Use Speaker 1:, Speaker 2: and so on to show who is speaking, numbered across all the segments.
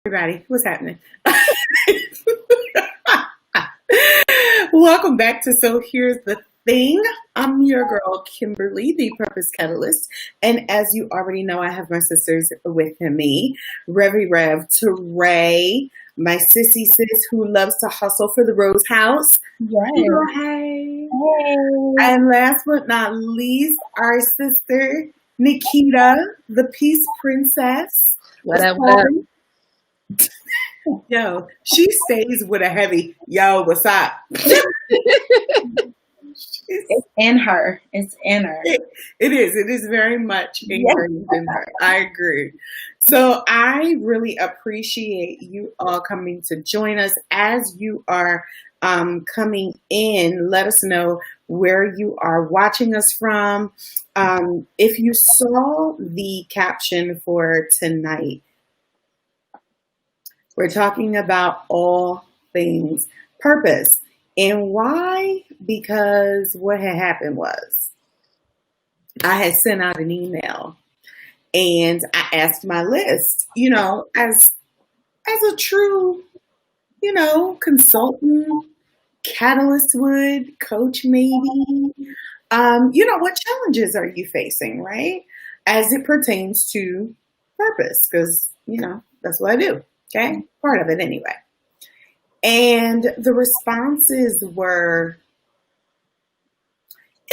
Speaker 1: Everybody, what's happening? Welcome back to So Here's the Thing. I'm your girl, Kimberly, the Purpose Catalyst. And as you already know, I have my sisters with me, Revy Rev, Teray, my sissy sis who loves to hustle for the Rose House.
Speaker 2: Yes.
Speaker 1: Hey.
Speaker 2: Hey.
Speaker 1: And last but not least, our sister, Nikita, the Peace Princess.
Speaker 2: What up, what up?
Speaker 1: Yo, she stays with a heavy, yo, what's up?
Speaker 2: It's in her. It's in her.
Speaker 1: It is. It is very much ingrained in her. I agree. So I really appreciate you all coming to join us. As you are coming in, let us know where you are watching us from. If you saw the caption for tonight, we're talking about all things purpose. And why? Because what had happened was I had sent out an email and I asked my list, as a true, consultant, catalyst would, coach maybe, what challenges are you facing, right? As it pertains to purpose, because, that's what I do. Okay, part of it anyway. And the responses were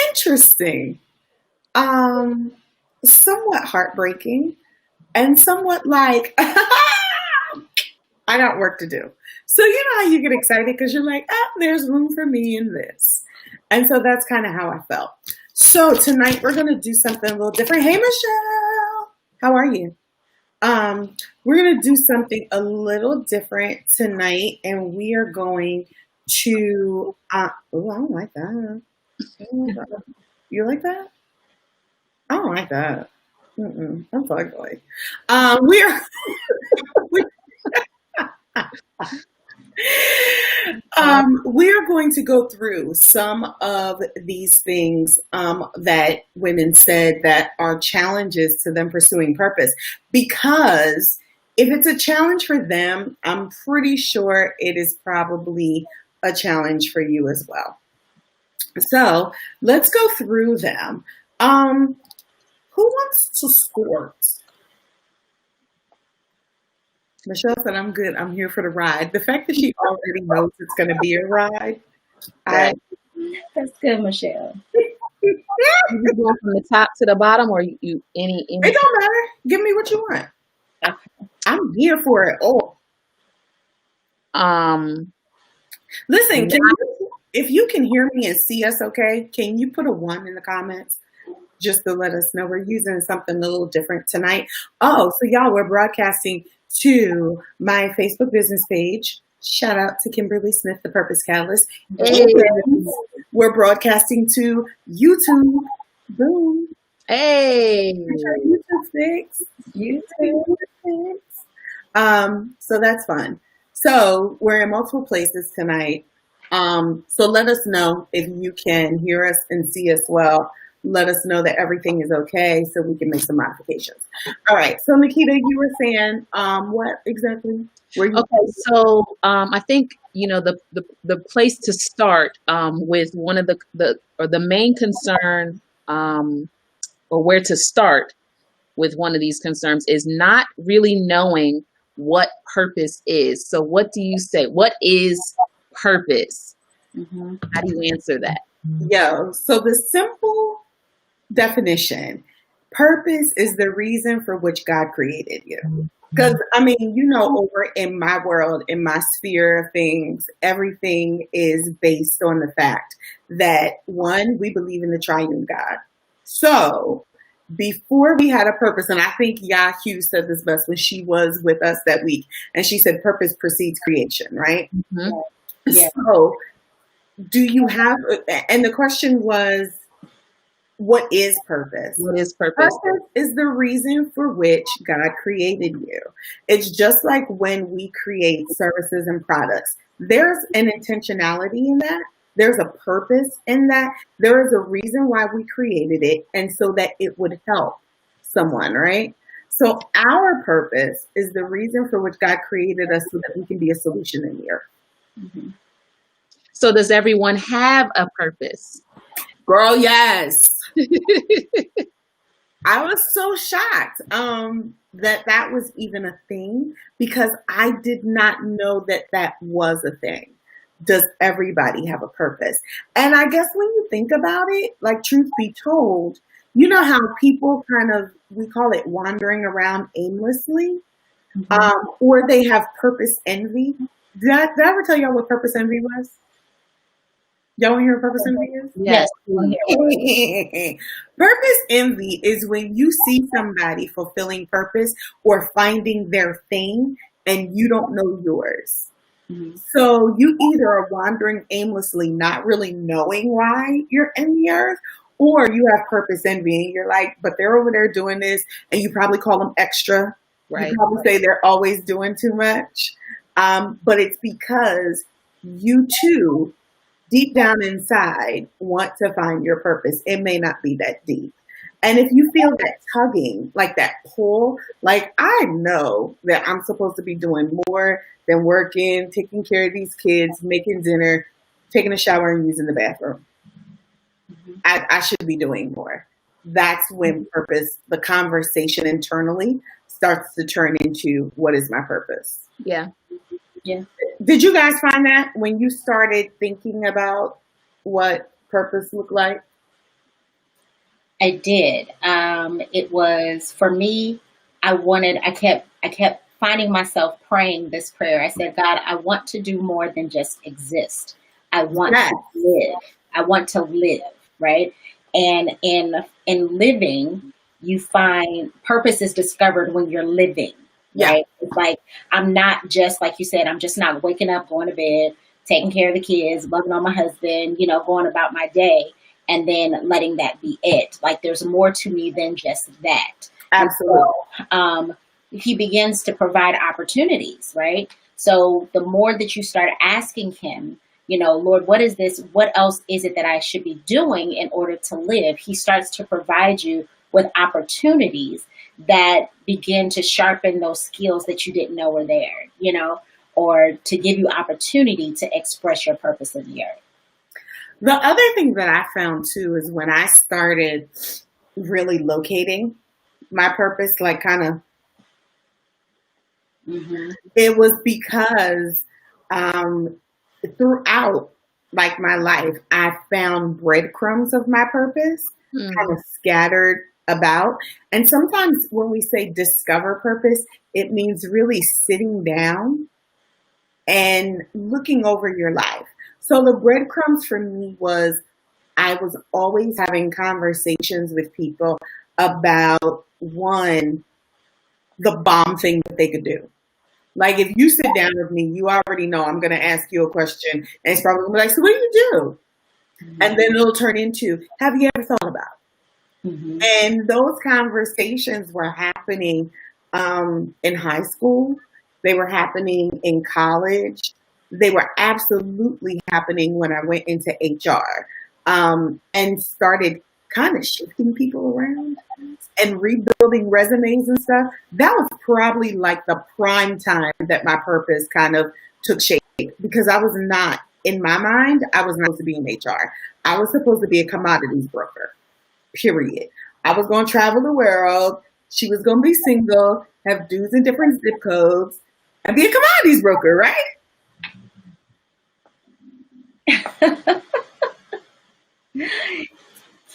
Speaker 1: interesting, somewhat heartbreaking, and somewhat like, I got work to do. So you know how you get excited because you're like, there's room for me in this. And so that's kind of how I felt. So tonight we're going to do something a little different. Hey, Michelle, how are you? We're going to do something a little different tonight, and we are going to, I don't like that. You like that? I don't like that. I'm ugly. We're going to go through some of these things that women said that are challenges to them pursuing purpose. Because if it's a challenge for them, I'm pretty sure it is probably a challenge for you as well. So let's go through them. Who wants to start? Michelle said, I'm good. I'm here for the ride. The fact that she already knows it's going to be a ride.
Speaker 2: That's good, Michelle.
Speaker 3: You go from the top to the bottom, or you any?
Speaker 1: It don't matter. Give me what you want.
Speaker 3: Okay.
Speaker 1: I'm here for it all. Listen, if you can hear me and see us okay, can you put a 1 in the comments? Just to let us know we're using something a little different tonight. Oh, so y'all, we're broadcasting to my Facebook business page. Shout out to Kimberly Smith, the Purpose Catalyst.
Speaker 3: Hey.
Speaker 1: We're broadcasting to YouTube. Boom.
Speaker 3: Hey.
Speaker 1: YouTube fix. YouTube fix. So that's fun. So we're in multiple places tonight. So let us know if you can hear us and see us well. Let us know that everything is okay so we can make some modifications. All right. So Nikita, you were saying what exactly?
Speaker 3: Okay, so I think the place to start with one of the main concern or where to start with one of these concerns is not really knowing what purpose is. So what do you say? What is purpose? Mm-hmm. How do you answer that?
Speaker 1: So the simple definition, purpose is the reason for which God created you. Because, over in my world, in my sphere of things, everything is based on the fact that, one, we believe in the triune God. So before we had a purpose, and I think Yahoo said this best when she was with us that week, and she said purpose precedes creation, right?
Speaker 3: Mm-hmm.
Speaker 1: Yeah. So do you have, and the question was, what is purpose?
Speaker 3: What is purpose?
Speaker 1: Purpose is the reason for which God created you. It's just like when we create services and products. There's an intentionality in that. There's a purpose in that. There is a reason why we created it, and so that it would help someone, right? So our purpose is the reason for which God created us so that we can be a solution in the earth.
Speaker 2: Mhm.
Speaker 3: So does everyone have a purpose?
Speaker 1: Girl, yes. I was so shocked that that was even a thing because I did not know that that was a thing. Does everybody have a purpose? And I guess when you think about it, like truth be told, you know how people kind of, we call it wandering around aimlessly,
Speaker 2: Mhm.
Speaker 1: or they have purpose envy. Did I ever tell y'all what purpose envy was? Y'all want to hear what purpose envy is?
Speaker 3: Yes.
Speaker 1: Purpose envy is when you see somebody fulfilling purpose or finding their thing and you don't know yours.
Speaker 2: Mhm.
Speaker 1: So you either are wandering aimlessly, not really knowing why you're in the earth, or you have purpose envy and you're like, but they're over there doing this, and you probably call them extra.
Speaker 3: Right.
Speaker 1: You probably say they're always doing too much. But it's because you too, deep down inside, want to find your purpose. It may not be that deep. And if you feel that tugging, like that pull, like I know that I'm supposed to be doing more than working, taking care of these kids, making dinner, taking a shower, and using the bathroom.
Speaker 2: Mhm.
Speaker 1: I should be doing more. That's when purpose, the conversation internally starts to turn into what is my purpose.
Speaker 3: Yeah.
Speaker 2: Yeah.
Speaker 1: Did you guys find that when you started thinking about what purpose looked like?
Speaker 2: I did. It was for me. I kept finding myself praying this prayer. I said, God, I want to do more than just exist. I want
Speaker 1: Yes.
Speaker 2: to live. I want to live, right? And in living, you find purpose is discovered when you're living,
Speaker 1: Yeah.
Speaker 2: right? It's like I'm not just like you said. I'm just not waking up, going to bed, taking care of the kids, loving on my husband, going about my day and then letting that be it. Like there's more to me than just that. And
Speaker 1: Absolutely.
Speaker 2: so he begins to provide opportunities, right? So the more that you start asking him, Lord, what is this? What else is it that I should be doing in order to live? He starts to provide you with opportunities that begin to sharpen those skills that you didn't know were there, or to give you opportunity to express your purpose in the earth.
Speaker 1: The other thing that I found too is when I started really locating my purpose, like kind of,
Speaker 2: Mm-hmm.
Speaker 1: it was because throughout like my life, I found breadcrumbs of my purpose
Speaker 3: Mm.
Speaker 1: kind of scattered about. And sometimes when we say discover purpose, it means really sitting down and looking over your life. So the breadcrumbs for me was I was always having conversations with people about one, the bomb thing that they could do. Like if you sit down with me, you already know I'm going to ask you a question, and it's probably going to be like, "So what do you do?"
Speaker 2: Mm-hmm.
Speaker 1: And then it'll turn into, "Have you ever thought about?"
Speaker 2: Mm-hmm.
Speaker 1: And those conversations were happening in high school. They were happening in college. They were absolutely happening when I went into HR and started kind of shifting people around and rebuilding resumes and stuff. That was probably like the prime time that my purpose kind of took shape because I was not, in my mind, I was not supposed to be in HR. I was supposed to be a commodities broker, period. I was going to travel the world. She was going to be single, have dudes in different zip codes, and be a commodities broker, right?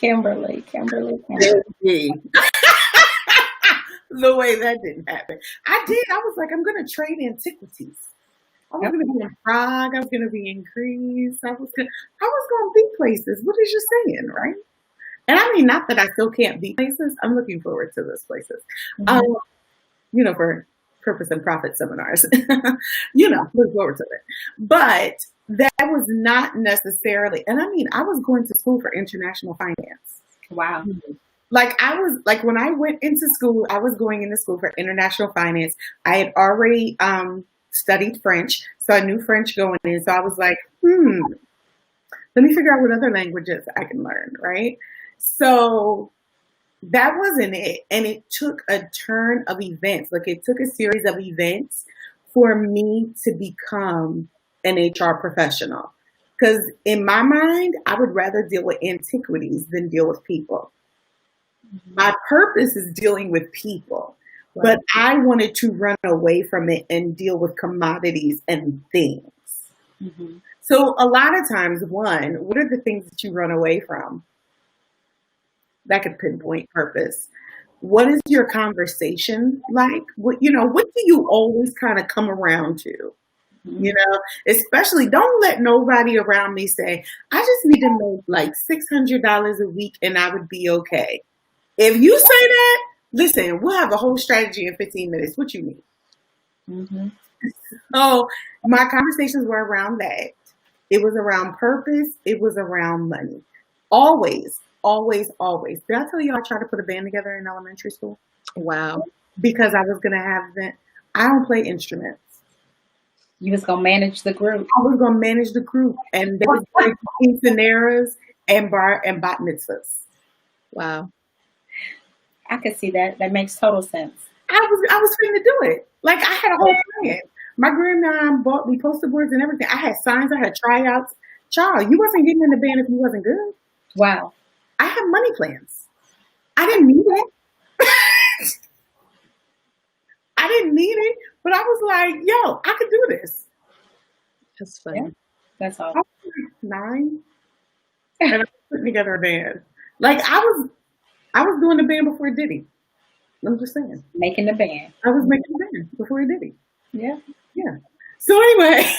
Speaker 2: Kimberly.
Speaker 1: The way that didn't happen. I did. I was like, I'm going to trade antiquities. I was going to be in Prague. I was going to be in Greece. I was going to be places. What is you saying, right? And I mean, not that I still can't be places. I'm looking forward to those places.
Speaker 2: Mm-hmm.
Speaker 1: For purpose and profit seminars. Look forward to it. But that was not necessarily, and I mean, I was going to school for international finance.
Speaker 2: Wow.
Speaker 1: Like when I went into school, I was going into school for international finance. I had already studied French, so I knew French going in. So I was like, let me figure out what other languages I can learn, right? So that wasn't it. And it took a turn of events. Like it took a series of events for me to become an HR professional. Because in my mind, I would rather deal with antiquities than deal with people. My purpose is dealing with people, but I wanted to run away from it and deal with commodities and things.
Speaker 2: Mm-hmm.
Speaker 1: So a lot of times, one, what are the things that you run away from? That could pinpoint purpose. What is your conversation like? What do you always kind of come around to?
Speaker 2: Mm-hmm.
Speaker 1: Especially don't let nobody around me say, I just need to make like $600 a week and I would be okay. If you say that, listen, we'll have a whole strategy in 15 minutes. What you need?
Speaker 2: Mm-hmm.
Speaker 1: So my conversations were around that. It was around purpose. It was around money. Always, always, always. Did I tell you I tried to put a band together in elementary school?
Speaker 3: Wow.
Speaker 1: Because I was going to have them. I don't play instruments.
Speaker 2: You was going to manage the group.
Speaker 1: I was going to manage the group. And they was playing quinceaneras and bat mitzvahs.
Speaker 3: Wow.
Speaker 2: I could see that. That makes total sense.
Speaker 1: I was trying to do it. Like I had a whole plan. My grandma bought me poster boards and everything. I had signs. I had tryouts. Child, you wasn't getting in the band if you wasn't good.
Speaker 2: Wow.
Speaker 1: I had money plans. I didn't need it. I didn't need it, but I was like, yo, I could do this.
Speaker 3: That's funny.
Speaker 2: Yeah. That's
Speaker 1: I
Speaker 2: all.
Speaker 1: was like 9, and I was putting together a band. Like I was doing the band before Diddy. I'm just saying.
Speaker 2: Making the band.
Speaker 1: I was making the band before Diddy.
Speaker 2: Yeah.
Speaker 1: Yeah. So anyway,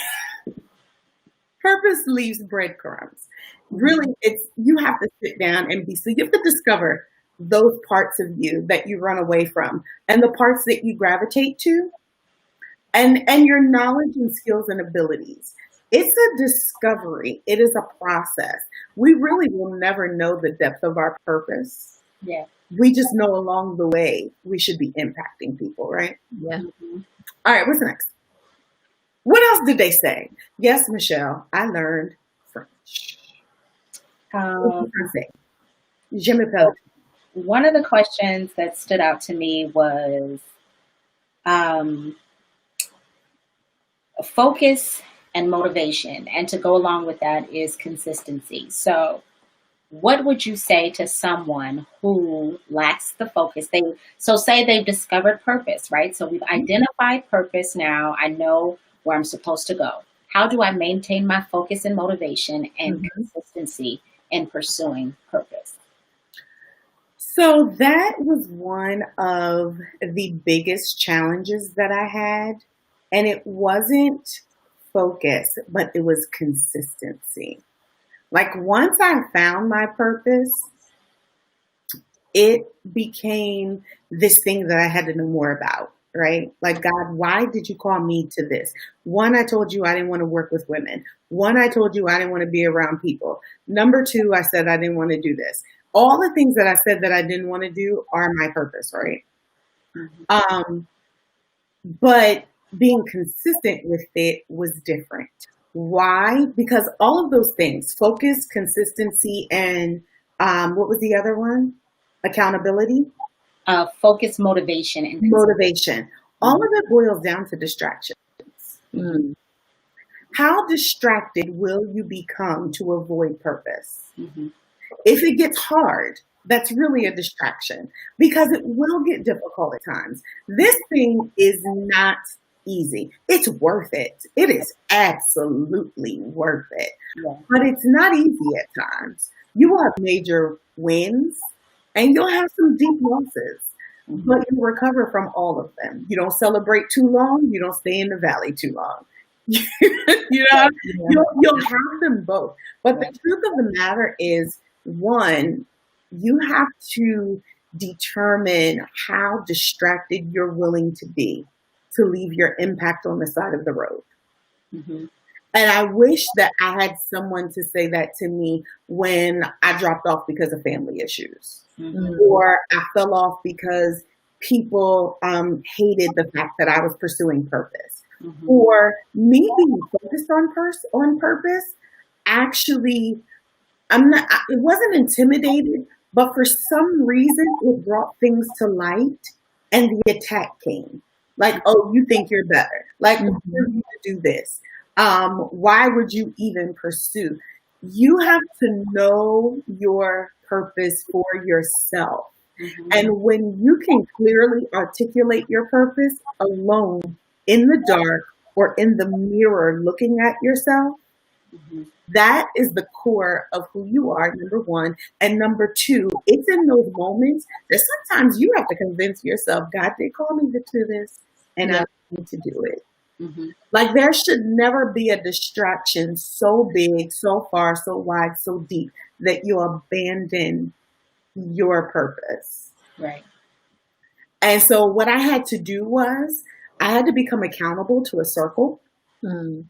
Speaker 1: purpose leaves breadcrumbs. Really, you have to sit down and so you have to discover those parts of you that you run away from and the parts that you gravitate to and your knowledge and skills and abilities. It's a discovery. It is a process. We really will never know the depth of our purpose.
Speaker 2: Yeah.
Speaker 1: We just know along the way we should be impacting people, right?
Speaker 3: Yeah.
Speaker 2: Mm-hmm.
Speaker 1: All right, what's next? What else did they say? Yes, Michelle, I learned French. What did I say? Je m'appelle.
Speaker 2: One of the questions that stood out to me was focus and motivation. And to go along with that is consistency. So what would you say to someone who lacks the focus? So say they've discovered purpose, right? So we've identified purpose now. I know where I'm supposed to go. How do I maintain my focus and motivation and consistency in pursuing purpose?
Speaker 1: So that was one of the biggest challenges that I had. And it wasn't focus, but it was consistency. Like once I found my purpose, it became this thing that I had to know more about, right? Like, God, why did you call me to this? One, I told you I didn't want to work with women. One, I told you I didn't want to be around people. Number two, I said I didn't want to do this. All the things that I said that I didn't want to do are my purpose, right? Mm-hmm. But being consistent with it was different. Why? Because all of those things, focus, consistency, and what was the other one? Accountability?
Speaker 2: Focus, motivation, and
Speaker 1: motivation. All of it boils down to distractions.
Speaker 3: Mm.
Speaker 1: How distracted will you become to avoid purpose?
Speaker 2: Mm-hmm.
Speaker 1: If it gets hard, that's really a distraction because it will get difficult at times. This thing is not easy. It's worth it. It is absolutely worth it.
Speaker 2: Yeah.
Speaker 1: But it's not easy at times. You will have major wins and you'll have some deep losses, but you recover from all of them. You don't celebrate too long. You don't stay in the valley too long. You'll have them both. But the truth of the matter is, one, you have to determine how distracted you're willing to be to leave your impact on the side of the road.
Speaker 2: Mm-hmm.
Speaker 1: And I wish that I had someone to say that to me when I dropped off because of family issues, or I fell off because people hated the fact that I was pursuing purpose, or me being focused on purpose. Actually, it wasn't intimidated, But for some reason, it brought things to light and the attack came. Like, oh, you think you're better. Like, who are
Speaker 3: Mhm.
Speaker 1: you to do this? Why would you even pursue? You have to know your purpose for yourself.
Speaker 2: Mhm.
Speaker 1: And when you can clearly articulate your purpose alone in the dark or in the mirror looking at yourself,
Speaker 2: Mhm.
Speaker 1: that is the core of who you are, number one. And number two, it's in those moments that sometimes you have to convince yourself, God did call me to do this, and I
Speaker 3: Yeah.
Speaker 1: need to do it.
Speaker 2: Mhm.
Speaker 1: Like there should never be a distraction so big, so far, so wide, so deep that you abandon your purpose.
Speaker 2: Right.
Speaker 1: And so what I had to do was I had to become accountable to a circle.
Speaker 3: Mm.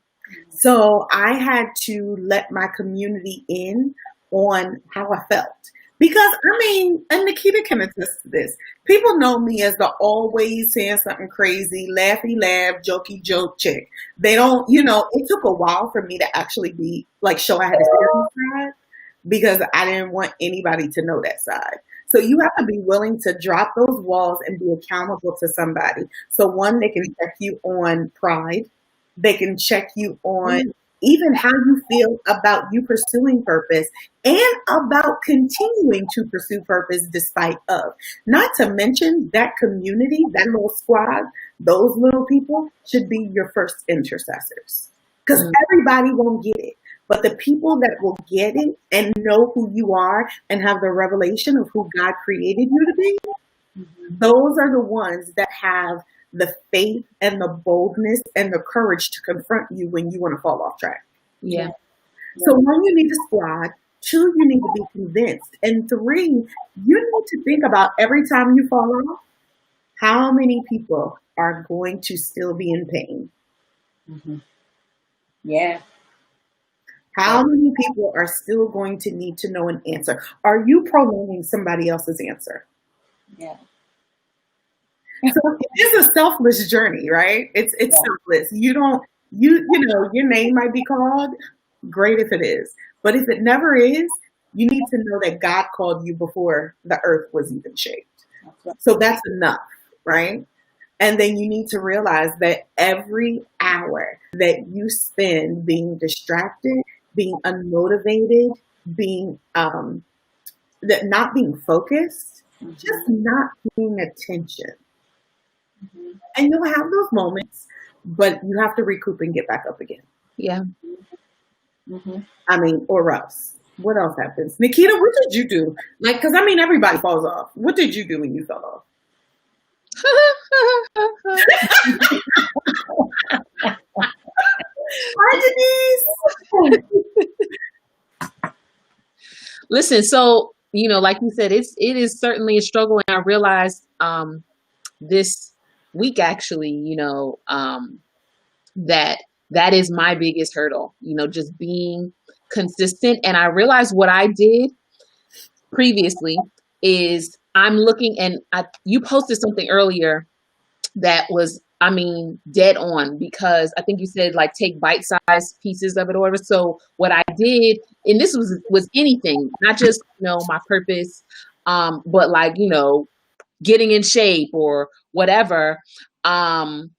Speaker 1: So I had to let my community in on how I felt. Because I mean, and Nikita can attest to this. People know me as the always saying something crazy, laughy laugh, jokey joke chick. They don't, it took a while for me to actually be like show I had a serious side because I didn't want anybody to know that side. So you have to be willing to drop those walls and be accountable to somebody. So one, they can check you on pride. They can check you on even how you feel about you pursuing purpose and about continuing to pursue purpose despite of. Not to mention that community, that little squad, those little people should be your first intercessors. Because
Speaker 3: Mm.
Speaker 1: everybody won't get it. But the people that will get it and know who you are and have the revelation of who God created you to be,
Speaker 2: Mhm.
Speaker 1: those are the ones that have the faith and the boldness and the courage to confront you when you want to fall off track.
Speaker 3: Yeah.
Speaker 1: So one, you need a squad. Two, you need to be convinced. And three, you need to think about every time you fall off, how many people are going to still be in pain?
Speaker 2: Mhm. Yeah.
Speaker 1: How many people are still going to need to know an answer? Are you prolonging somebody else's answer?
Speaker 2: Yeah.
Speaker 1: So it is a selfless journey, right? It's
Speaker 2: Yeah.
Speaker 1: selfless. You don't your name might be called, great if it is. But if it never is, you need to know that God called you before the earth was even shaped.
Speaker 2: That's right.
Speaker 1: So that's enough, right? And then you need to realize that every hour that you spend being distracted, being unmotivated, being that not being focused, just
Speaker 2: Mhm.
Speaker 1: not paying attention.
Speaker 2: Mhm.
Speaker 1: And you'll have those moments, but you have to recoup and get back up again.
Speaker 3: Yeah.
Speaker 2: Mhm.
Speaker 1: I mean, or else. What else happens? Nikita, what did you do? Like, because I mean, everybody falls off. What did you do when you fell off? Hi, Denise.
Speaker 3: Listen, so like you said, it is certainly a struggle, and I realized this week actually, that that is my biggest hurdle. Just being consistent, and I realized what I did previously is I'm looking, and you posted something earlier that was, I mean, dead on, because I think you said like take bite-sized pieces of it or whatever. So what I did, and this was anything, not just my purpose, but like getting in shape or whatever, um,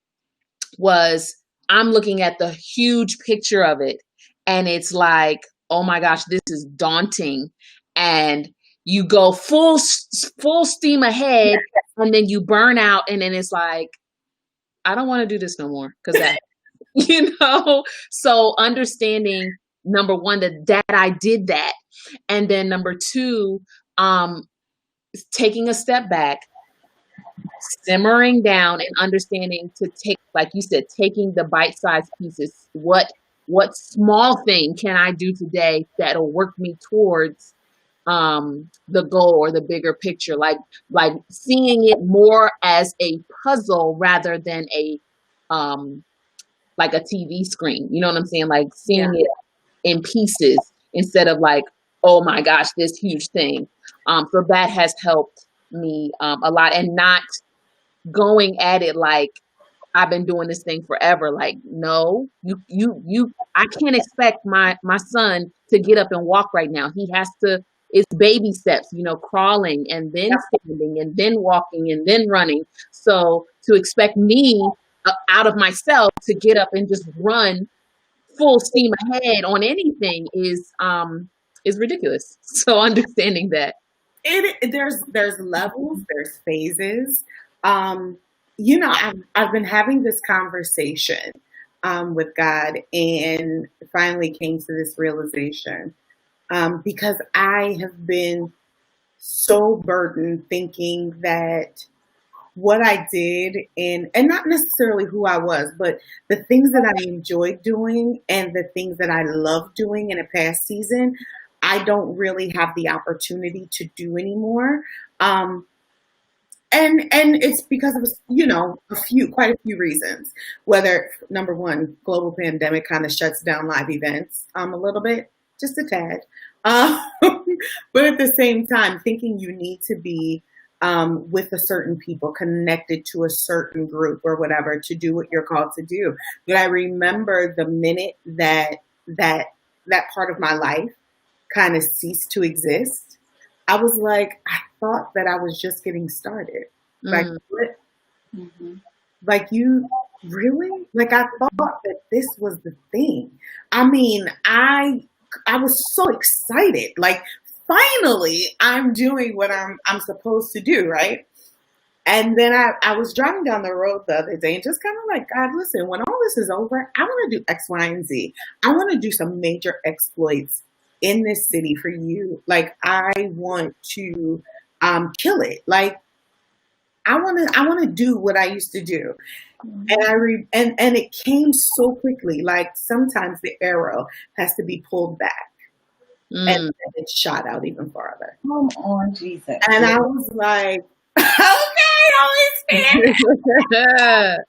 Speaker 3: was I'm looking at the huge picture of it, and it's like, oh my gosh, this is daunting, and you go full steam ahead, and then you burn out, and then it's like, I don't want to do this no more because that, so understanding, number one, that I did that. And then number two, um, taking a step back, simmering down and understanding to take, like you said, taking the bite-sized pieces. What small thing can I do today that'll work me towards the goal or the bigger picture, like seeing it more as a puzzle rather than a like a TV screen. You know what I'm saying? Like
Speaker 1: Yeah.
Speaker 3: seeing it in pieces instead of like, oh my gosh, this huge thing. So that has helped me a lot, and not going at it like I've been doing this thing forever. Like, no, I can't expect my son to get up and walk right now. He has to, it's baby steps, crawling and then standing and then walking and then running. So to expect me out of myself to get up and just run full steam ahead on anything is ridiculous. So understanding that.
Speaker 1: There's levels, there's phases. I've been having this conversation with God, and finally came to this realization, because I have been so burdened thinking that what I did, and not necessarily who I was, but the things that I enjoyed doing and the things that I loved doing in a past season, I don't really have the opportunity to do anymore. And it's because of, quite a few reasons. Whether, number one, global pandemic kind of shuts down live events a little bit, just a tad. But at the same time, thinking you need to be with a certain people, connected to a certain group or whatever to do what you're called to do. But I remember the minute that part of my life kind of ceased to exist, I was like, I thought that I was just getting started. Like, what?
Speaker 2: Mm-hmm.
Speaker 1: Like, you really? Like, I thought that this was the thing. I mean, I was so excited. Like, finally, I'm doing what I'm supposed to do, right? And then I was driving down the road the other day and just kind of like, God, listen, when all this is over, I want to do X, Y, and Z. I want to do some major exploits in this city for you. Like, I want to kill it. Like, I want to do what I used to do. And and it came so quickly. Like, sometimes the arrow has to be pulled back and it's shot out even farther.
Speaker 2: Come on, Jesus.
Speaker 1: And I was like, okay, Holy Spirit.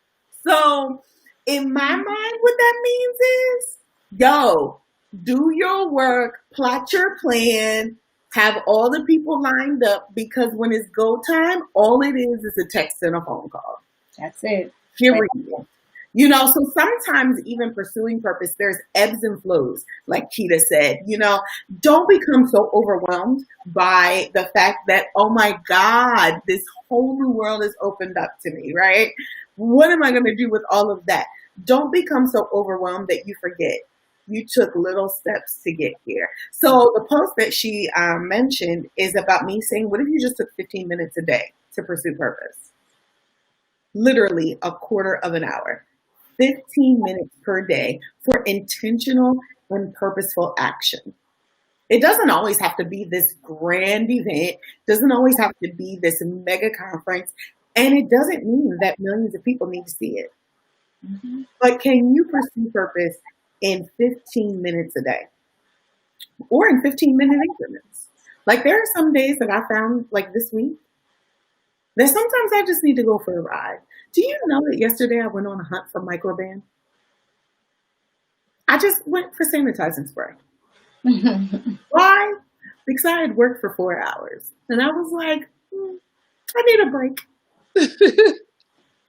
Speaker 1: So in my mind, what that means is, yo, do your work, plot your plan, have all the people lined up, because when it's go time, all it is a text and a phone call.
Speaker 2: That's it.
Speaker 1: Period. So sometimes even pursuing purpose, there's ebbs and flows, like Keita said. Don't become so overwhelmed by the fact that, oh my God, this whole new world is opened up to me, right? What am I going to do with all of that? Don't become so overwhelmed that you forget you took little steps to get here. So the post that she mentioned is about me saying, what if you just took 15 minutes a day to pursue purpose? Literally a quarter of an hour. 15 minutes per day for intentional and purposeful action. It doesn't always have to be this grand event, doesn't always have to be this mega conference, and it doesn't mean that millions of people need to see it.
Speaker 2: Mm-hmm.
Speaker 1: But can you pursue purpose in 15 minutes a day? Or in 15-minute increments? Like, there are some days that I found, like this week, that sometimes I just need to go for a ride. Do you know that yesterday I went on a hunt for Microban? I just went for sanitizing spray. Why? Because I had worked for 4 hours. And I was like, I need a break.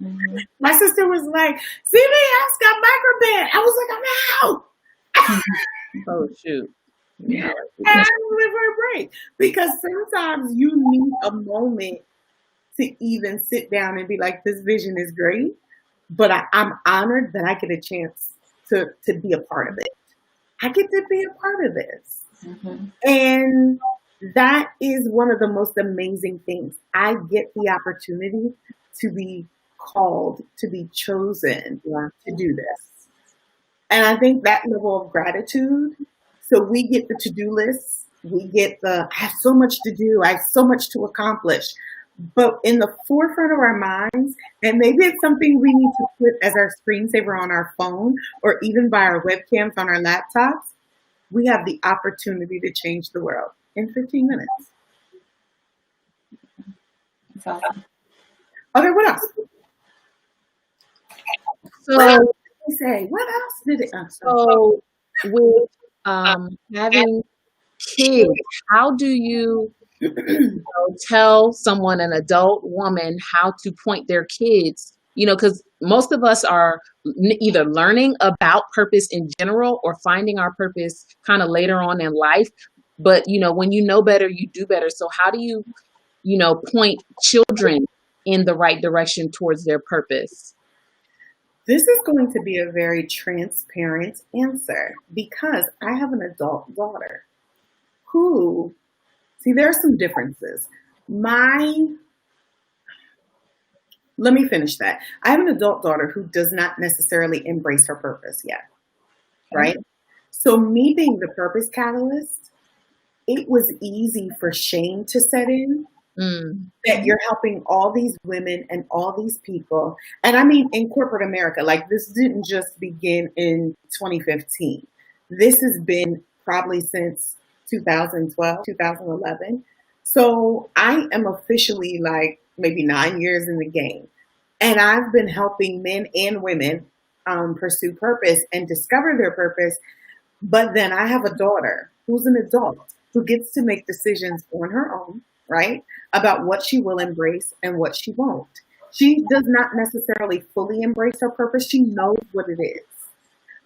Speaker 2: Mm-hmm.
Speaker 1: My sister was like, CVS got Microban. I was like, I'm out.
Speaker 3: Oh, shoot.
Speaker 1: And I went for a break. Because sometimes you need a moment to even sit down and be like, this vision is great, but I'm honored that I get a chance to be a part of it. I get to be a part of this.
Speaker 2: Mm-hmm.
Speaker 1: And that is one of the most amazing things. I get the opportunity to be called, to be chosen to do this. And I think that level of gratitude, so we get the to-do lists, we get I have so much to do, I have so much to accomplish. But in the forefront of our minds, and maybe it's something we need to put as our screensaver on our phone or even by our webcams on our laptops, we have the opportunity to change the world in 15 minutes.
Speaker 2: That's awesome.
Speaker 1: Okay, what else?
Speaker 3: So,
Speaker 1: What else did they say? What else did it?
Speaker 3: so with having kids, how do you tell someone, an adult woman, how to point their kids, because most of us are either learning about purpose in general or finding our purpose kind of later on in life. But, when you know better, you do better. So how do you, point children in the right direction towards their purpose?
Speaker 1: This is going to be a very transparent answer because I have an adult daughter who, see, there are some differences. Let me finish that. I have an adult daughter who does not necessarily embrace her purpose yet, right? So me being the purpose catalyst, it was easy for shame to set in
Speaker 3: Mm.
Speaker 1: that you're helping all these women and all these people. And I mean, in corporate America, like this didn't just begin in 2015. This has been probably since 2012, 2011. So I am officially like maybe 9 years in the game. And I've been helping men and women pursue purpose and discover their purpose. But then I have a daughter who's an adult who gets to make decisions on her own, right? About what she will embrace and what she won't. She does not necessarily fully embrace her purpose. She knows what it is,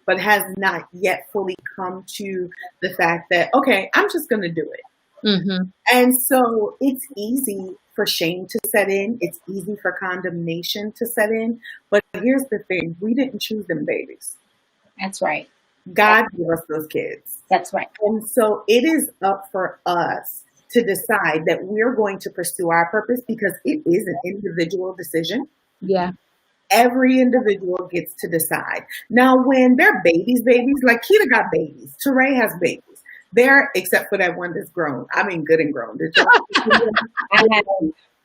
Speaker 1: but has not yet fully come to the fact that, okay, I'm just going to do it.
Speaker 3: Mm-hmm.
Speaker 1: And so it's easy for shame to set in. It's easy for condemnation to set in. But here's the thing. We didn't choose them babies.
Speaker 2: That's right.
Speaker 1: God gave us those kids.
Speaker 2: That's right.
Speaker 1: And so it is up for us to decide that we're going to pursue our purpose because it is an individual decision.
Speaker 3: Yeah.
Speaker 1: Every individual gets to decide. Now, when they're babies, like Keita got babies. Teray has babies. They're, except for that one that's grown. I mean, good and grown.
Speaker 2: I have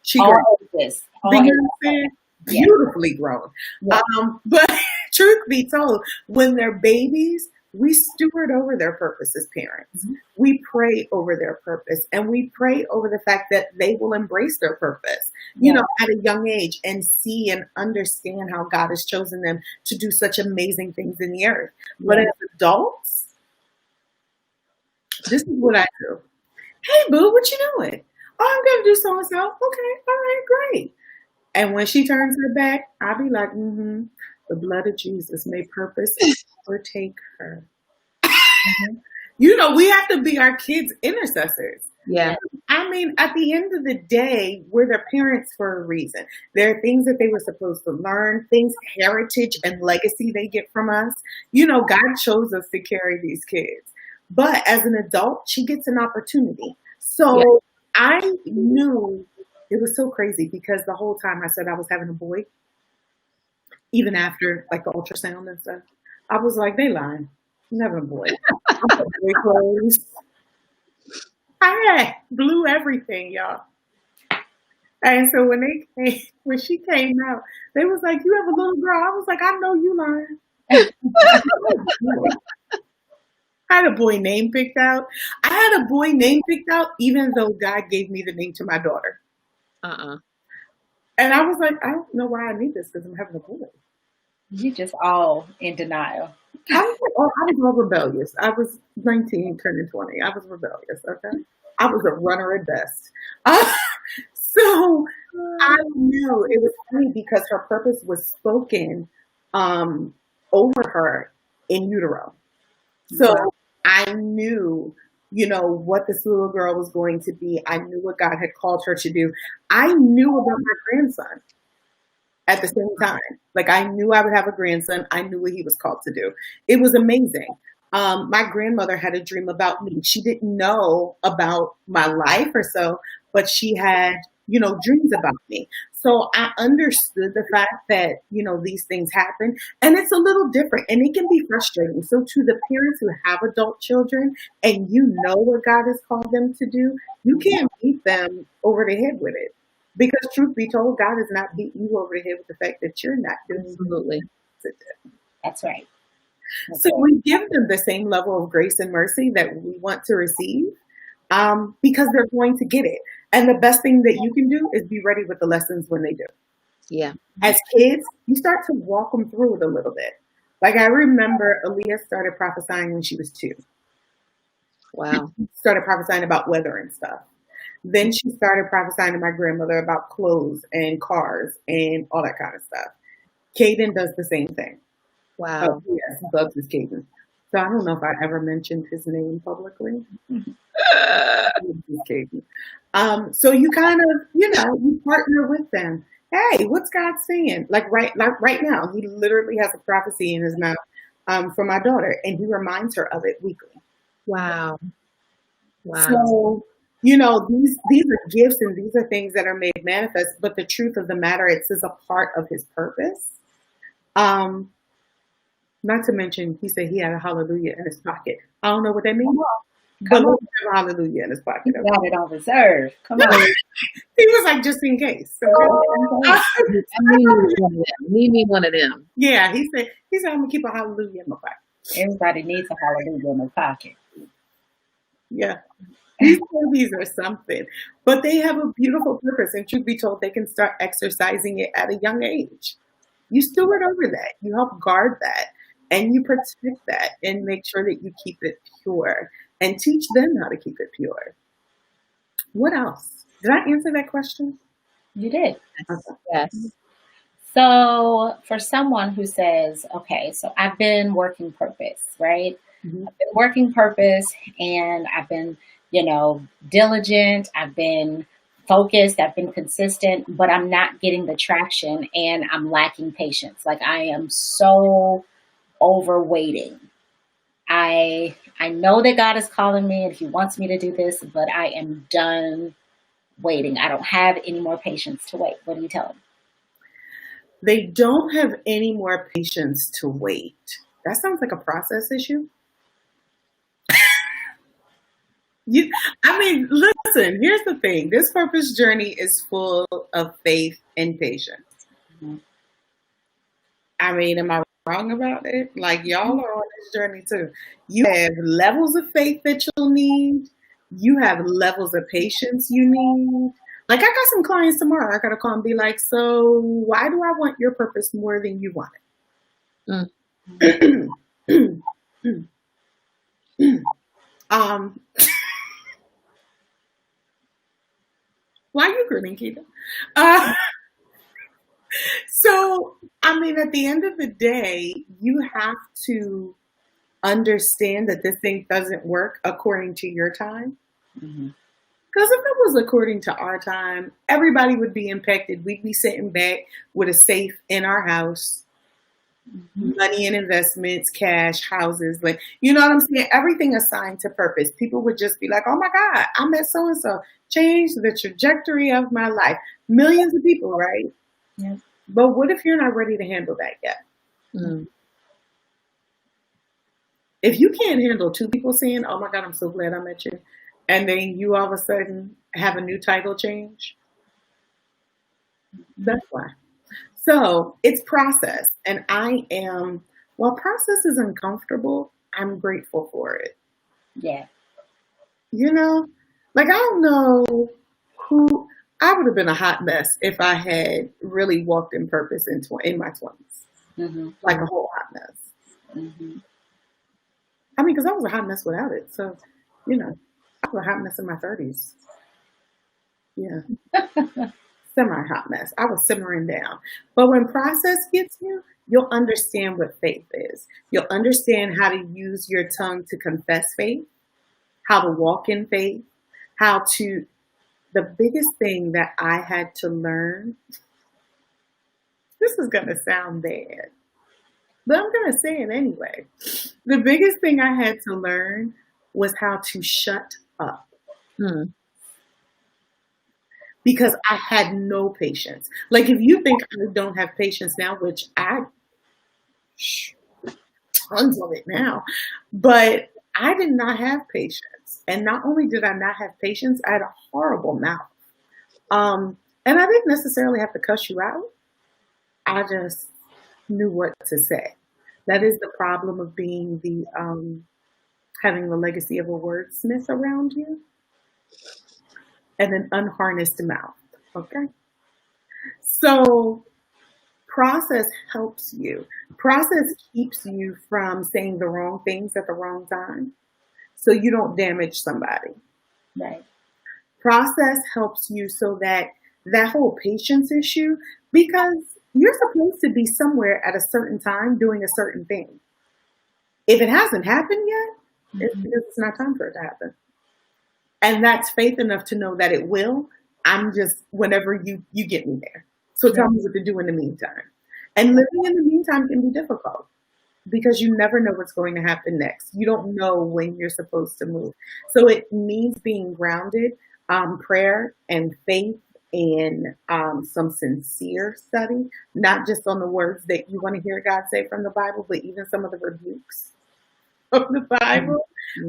Speaker 1: She
Speaker 2: all
Speaker 1: grown.
Speaker 2: of this.
Speaker 1: You know what I'm saying?
Speaker 2: Yeah.
Speaker 1: Beautifully grown.
Speaker 2: Yeah.
Speaker 1: But truth be told, when they're babies, we steward over their purpose as parents.
Speaker 2: Mhm.
Speaker 1: We pray over their purpose and we pray over the fact that they will embrace their purpose, you know, at a young age and see and understand how God has chosen them to do such amazing things in the earth. But as adults, this is what I do. Hey, boo, what you doing? Oh, I'm going to do so and so. Okay, all right, great. And when she turns her back, I'll be like, the blood of Jesus may purpose overtake her. You know, we have to be our kids' intercessors.
Speaker 3: Yeah.
Speaker 1: I mean, at the end of the day, we're their parents for a reason. There are things that they were supposed to learn, things, heritage and legacy they get from us. You know, God chose us to carry these kids. But as an adult, she gets an opportunity. So I knew it was so crazy because the whole time I said I was having a boy, even after like the ultrasound and stuff, I was like, they lying. I'm having a boy. I'm putting boy clothes. I blew everything, y'all. And so when she came out, they was like, you have a little girl. I was like, I know you lying. I had a boy name picked out. I had a boy name picked out, even though God gave me the name to my daughter. And I was like, I don't know why I need this because I'm having a boy.
Speaker 2: You just all in denial.
Speaker 1: I was all rebellious. I was 19, turning 20. I was rebellious, okay? I was a runner at best. So I knew it was funny because her purpose was spoken over her in utero. So I knew, you know, what this little girl was going to be. I knew what God had called her to do. I knew about my grandson at the same time. Like I knew I would have a grandson. I knew what he was called to do. It was amazing. My grandmother had a dream about me. She didn't know about my life or so, but she had, you know, dreams about me. So I understood the fact that, you know, these things happen and it's a little different and it can be frustrating. So to the parents who have adult children and you know what God has called them to do, you can't beat them over the head with it. Because truth be told, God is not beating you over the head with the fact that you're not doing
Speaker 3: Absolutely.
Speaker 2: That's right.
Speaker 1: So we give them the same level of grace and mercy that we want to receive because they're going to get it. And the best thing that you can do is be ready with the lessons when they do.
Speaker 3: Yeah.
Speaker 1: As kids, you start to walk them through it a little bit. Like I remember Aaliyah started prophesying when she was 2.
Speaker 3: Wow.
Speaker 1: Started prophesying about weather and stuff. Then she started prophesying to my grandmother about clothes and cars and all that kind of stuff. Caden does the same thing.
Speaker 3: Wow.
Speaker 1: Yes, Bugs is Caden. So I don't know if I ever mentioned his name publicly. Just kidding. So you kind of, you partner with them. Hey, what's God saying? Like right now, he literally has a prophecy in his mouth for my daughter, and he reminds her of it weekly.
Speaker 3: Wow. Wow.
Speaker 1: So, these are gifts and these are things that are made manifest, but the truth of the matter, it's a part of his purpose. Not to mention, he said he had a hallelujah in his pocket. I don't know what that means, but look, he had a hallelujah in his pocket.
Speaker 2: You got it on reserve. Come on.
Speaker 1: He was like, just in case. Okay?
Speaker 3: Need me one of them.
Speaker 1: Yeah, he said, I'm gonna keep a hallelujah in my pocket.
Speaker 2: Everybody needs a hallelujah in their pocket.
Speaker 1: Yeah. These babies are something, but they have a beautiful purpose, and truth be told, they can start exercising it at a young age. You steward over that, you help guard that, and you protect that, and make sure that you keep it pure, and teach them how to keep it pure. What else? Did I answer that question?
Speaker 2: You did.
Speaker 1: Okay.
Speaker 3: Yes.
Speaker 2: So for someone who says, okay, so I've been working purpose, right?
Speaker 1: Mhm.
Speaker 2: I've been working purpose and I've been, diligent. I've been focused. I've been consistent, but I'm not getting the traction and I'm lacking patience. Like I am so overweighting. I know that God is calling me and he wants me to do this, but I am done waiting. I don't have any more patience to wait. What do you tell them?
Speaker 1: They don't have any more patience to wait. That sounds like a process issue. Listen, here's the thing. This purpose journey is full of faith and patience.
Speaker 2: Mhm.
Speaker 1: Am I wrong about it? Like, y'all are on this journey too. You have levels of faith that you'll need. You have levels of patience you need. Like, I got some clients tomorrow. I got to call and be like, so why do I want your purpose more than you want it? Why are you grinning, Keita? So, at the end of the day, you have to understand that this thing doesn't work according to your time.
Speaker 2: Mhm.
Speaker 1: Because if it was according to our time, everybody would be impacted. We'd be sitting back with a safe in our house, money and investments, cash, houses. Like, you know what I'm saying? Everything assigned to purpose. People would just be like, oh my God, I met so-and-so. Changed the trajectory of my life. Millions of people, right?
Speaker 2: Yeah.
Speaker 1: But what if you're not ready to handle that yet?
Speaker 3: Mm.
Speaker 1: If you can't handle two people saying, oh my God, I'm so glad I met you, and then you all of a sudden have a new title change, that's why. So it's process. And while process is uncomfortable, I'm grateful for it.
Speaker 2: Yeah.
Speaker 1: Like, I don't know I would have been a hot mess if I had really walked in purpose in my 20s.
Speaker 2: Mm-hmm.
Speaker 1: Like a whole hot mess.
Speaker 2: Mm-hmm.
Speaker 1: Because I was a hot mess without it. So, I was a hot mess in my 30s. Yeah. Semi-hot mess. I was simmering down. But when process gets you, you'll understand what faith is. You'll understand how to use your tongue to confess faith, how to walk in faith, the biggest thing that I had to learn, this is going to sound bad, but I'm going to say it anyway. The biggest thing I had to learn was how to shut up.
Speaker 3: Mm.
Speaker 1: Because I had no patience. Like, if you think I don't have patience now, which tons of it now, but I did not have patience. And not only did I not have patience, I had a horrible mouth. And I didn't necessarily have to cuss you out. I just knew what to say. That is the problem of being having the legacy of a wordsmith around you and an unharnessed mouth. Okay. So process helps you. Process keeps you from saying the wrong things at the wrong time, so you don't damage somebody.
Speaker 2: Right.
Speaker 1: Process helps you so that whole patience issue, because you're supposed to be somewhere at a certain time doing a certain thing. If it hasn't happened yet, it's because it's not time for it to happen. And that's faith enough to know that it will. I'm just, whenever you get me there. So tell me what to do in the meantime. And living in the meantime can be difficult because you never know what's going to happen next. You don't know when you're supposed to move. So it needs being grounded, prayer and faith, and some sincere study, not just on the words that you want to hear God say from the Bible, but even some of the rebukes of the Bible,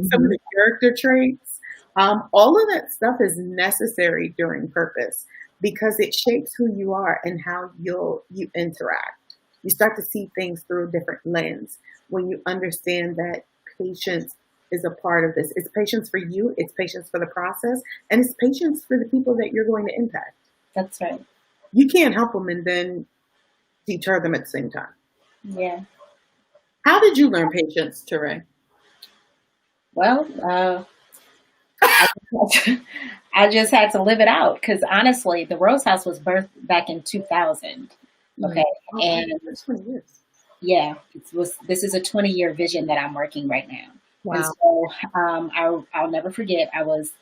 Speaker 1: some of the character traits. All of that stuff is necessary during purpose because it shapes who you are and how you interact. You start to see things through a different lens when you understand that patience is a part of this. It's patience for you, it's patience for the process, and it's patience for the people that you're going to impact.
Speaker 2: That's right.
Speaker 1: You can't help them and then deter them at the same time.
Speaker 2: Yeah.
Speaker 1: How did you learn patience, Teray?
Speaker 2: Well, I just had to live it out because honestly, the Rose House was birthed back in 2000. Okay, and
Speaker 1: that's 20 years.
Speaker 2: Yeah, this is a 20-year vision that I'm working right now.
Speaker 3: Wow.
Speaker 2: And so I'll never forget. I was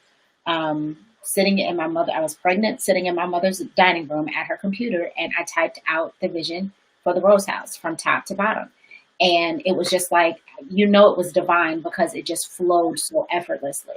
Speaker 2: sitting in my mother. I was pregnant, sitting in my mother's dining room at her computer, and I typed out the vision for the Rose House from top to bottom. And it was just like, it was divine because it just flowed so effortlessly.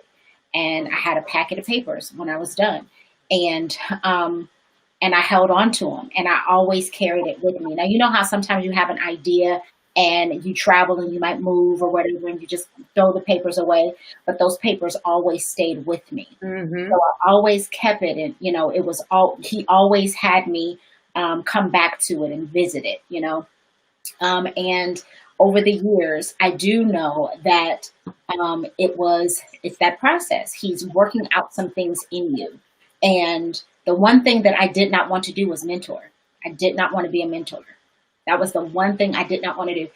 Speaker 2: And I had a packet of papers when I was done, and I held on to them, and I always carried it with me. Now, you know how sometimes you have an idea and you travel and you might move or whatever, and you just throw the papers away, but those papers always stayed with me.
Speaker 1: Mm-hmm.
Speaker 2: So I always kept it, and it was he always had me come back to it and visit it, and over the years, I do know that it's that process. He's working out some things in you. And the one thing that I did not want to do was mentor. I did not want to be a mentor. That was the one thing I did not want to do.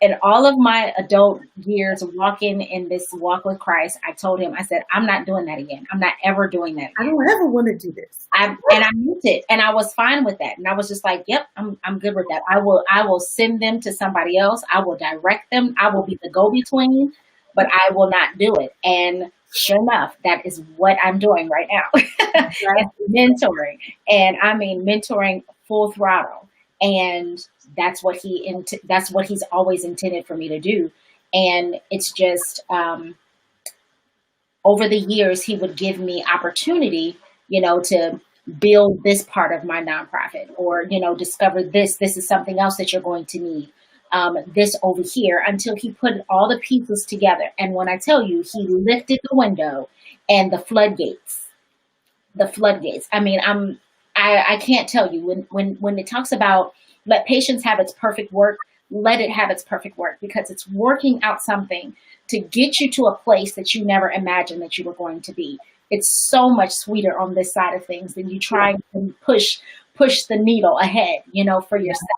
Speaker 2: In all of my adult years walking in this walk with Christ, I told him, I said, I'm not doing that again. I'm not ever doing that again.
Speaker 1: I don't ever want to do this.
Speaker 2: I meant it, and I was fine with that. And I was just like, yep, I'm good with that. I will send them to somebody else. I will direct them. I will be the go-between, but I will not do it. And sure enough, that is what I'm doing right now. It's mentoring, and I mean mentoring full throttle. And that's what he's always intended for me to do. And it's just over the years, he would give me opportunity, to build this part of my nonprofit, or discover this is something else that you're going to need, this over here, until he put all the pieces together. And when I tell you, he lifted the window and the floodgates. I mean, I can't tell you when it talks about let patience have its perfect work, let it have its perfect work, because it's working out something to get you to a place that you never imagined that you were going to be. It's so much sweeter on this side of things than you trying to push the needle ahead, for yourself,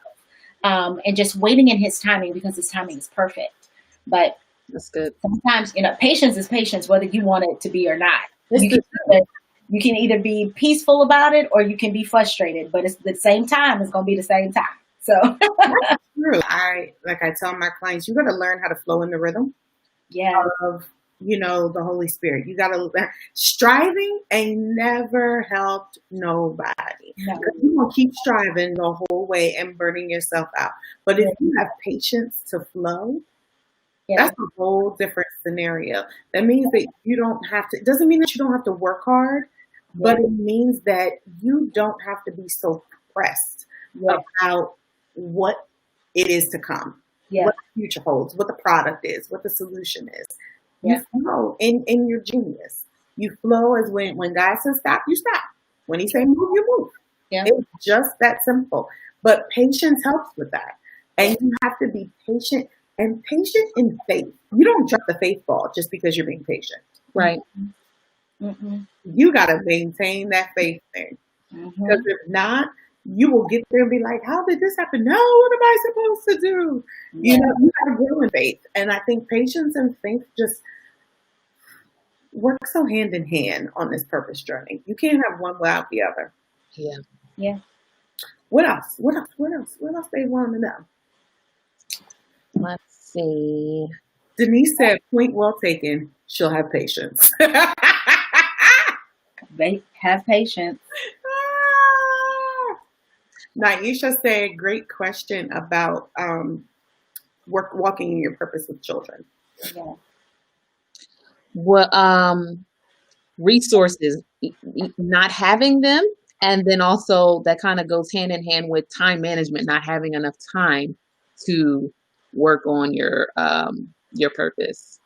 Speaker 2: and just waiting in his timing, because his timing is perfect. But
Speaker 3: that's good.
Speaker 2: Sometimes, patience is patience, whether you want it to be or not. You can either be peaceful about it or you can be frustrated, but it's the same time. It's going to be the same time. So
Speaker 1: that's true. I tell my clients, you got to learn how to flow in the rhythm.
Speaker 2: Yeah.
Speaker 1: Of the Holy Spirit. You got to striving ain't never helped nobody. No. You gonna keep striving the whole way and burning yourself out. But if you have patience to flow, that's a whole different scenario. That means that you don't have to. It doesn't mean that you don't have to work hard. But it means that you don't have to be so pressed about what it is to come, what the future holds, what the product is, what the solution is. You flow in your genius. You flow as when God says stop, you stop. When he says move, you move. Yeah. It's just that simple. But patience helps with that. And you have to be patient, and patient in faith. You don't drop the faith ball just because you're being patient.
Speaker 3: Right.
Speaker 2: Mm-hmm.
Speaker 1: You got to maintain that faith thing. Because if not, you will get there and be like, how did this happen? No, what am I supposed to do? You got to grow in faith. And I think patience and faith just work so hand in hand on this purpose journey. You can't have one without the other.
Speaker 3: Yeah.
Speaker 2: Yeah.
Speaker 1: What else? What else they want to know?
Speaker 3: Let's see.
Speaker 1: Denise said, point well taken. She'll have patience.
Speaker 2: They have patience.
Speaker 1: Naisha said, great question about walking in your purpose with children.
Speaker 2: Yeah.
Speaker 3: Well, resources, not having them, and then also that kind of goes hand in hand with time management, not having enough time to work on your purpose.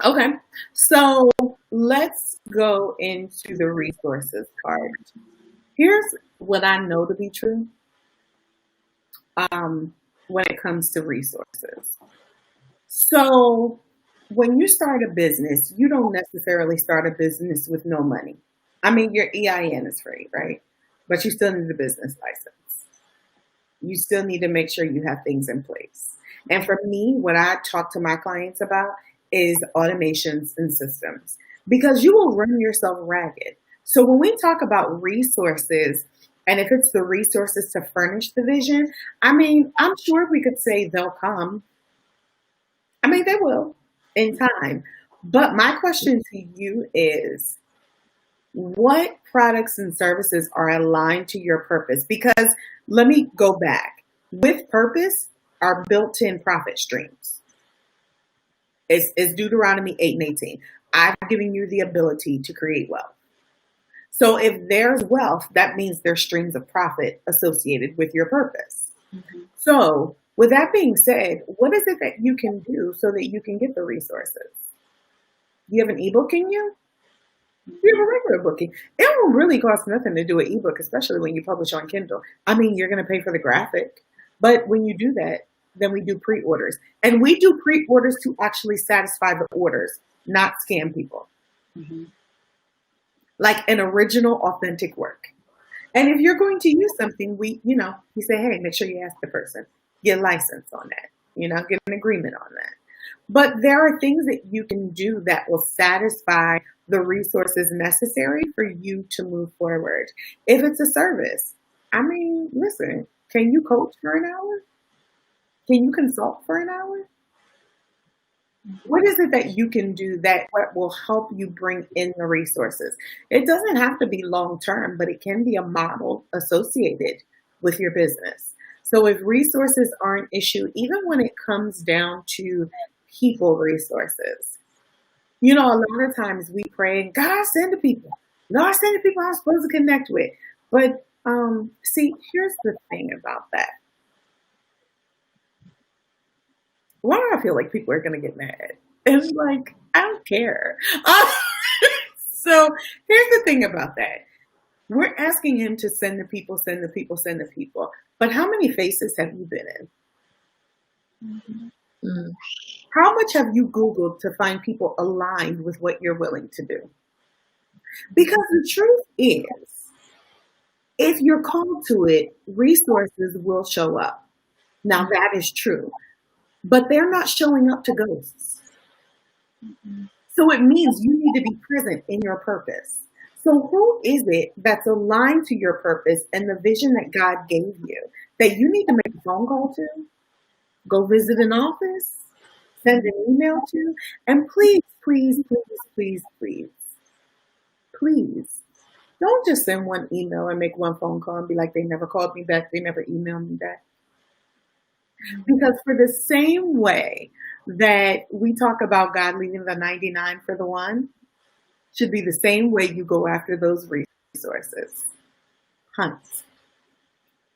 Speaker 1: Okay, so let's go into the resources part. Here's what I know to be true when it comes to resources. So when you start a business, you don't necessarily start a business with no money. I mean, your EIN is free, right? But you still need a business license. You still need to make sure you have things in place. And for me, what I talk to my clients about is automations and systems, because you will run yourself ragged. So when we talk about resources, and if it's the resources to furnish the vision, I mean, I'm sure we could say they'll come. I mean, they will in time. But my question to you is, what products and services are aligned to your purpose? Because let me go back. With purpose are built-in profit streams. It's Deuteronomy 8 and 18. I've given you the ability to create wealth. So if there's wealth, that means there's streams of profit associated with your purpose.
Speaker 2: Mm-hmm.
Speaker 1: So with that being said, what is it that you can do so that you can get the resources? Do you have an ebook in you? You have a regular booking. It will really cost nothing to do an ebook, especially when you publish on Kindle. I mean, you're going to pay for the graphic. But when you do that, then we do pre-orders. And we do pre-orders to actually satisfy the orders, not scam people.
Speaker 2: Mm-hmm.
Speaker 1: Like an original, authentic work. And if you're going to use something, we say, hey, make sure you ask the person. Get a license on that. Get an agreement on that. But there are things that you can do that will satisfy the resources necessary for you to move forward. If it's a service, I mean, listen, can you coach for an hour? Can you consult for an hour? What is it that you can do that will help you bring in the resources? It doesn't have to be long term, but it can be a model associated with your business. So if resources are an issue, even when it comes down to people resources, a lot of times we pray, God, send the people. God, send the people I'm supposed to connect with. But see, here's the thing about that. Why do I feel like people are going to get mad? And it's like, I don't care. So here's the thing about that. We're asking him to send the people, send the people, send the people. But how many faces have you been in?
Speaker 2: Mm-hmm.
Speaker 3: Mm.
Speaker 1: How much have you Googled to find people aligned with what you're willing to do? Because the truth is, if you're called to it, resources will show up. Now that is true. But they're not showing up to ghosts.
Speaker 2: Mm-hmm.
Speaker 1: So it means you need to be present in your purpose. So who is it that's aligned to your purpose and the vision that God gave you that you need to make a phone call to, go visit an office, send an email to, and please, please, please, please, please, please, don't just send one email and make one phone call and be like, they never called me back, they never emailed me back. Because for the same way that we talk about God leaving the 99 for the one, should be the same way you go after those resources. Hunt.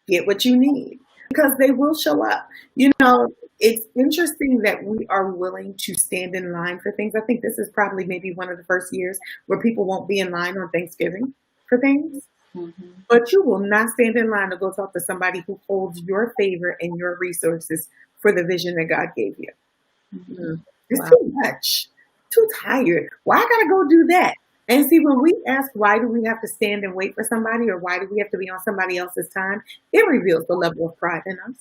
Speaker 1: Get what you need, because they will show up. It's interesting that we are willing to stand in line for things. I think this is probably maybe one of the first years where people won't be in line on Thanksgiving for things.
Speaker 2: Mm-hmm.
Speaker 1: But you will not stand in line to go talk to somebody who holds your favor and your resources for the vision that God gave you.
Speaker 2: Mm-hmm.
Speaker 1: It's
Speaker 3: Wow.
Speaker 1: too much. Too tired. Why I gotta go do that? And see, when we ask why do we have to stand and wait for somebody, or why do we have to be on somebody else's time, it reveals the level of pride in us.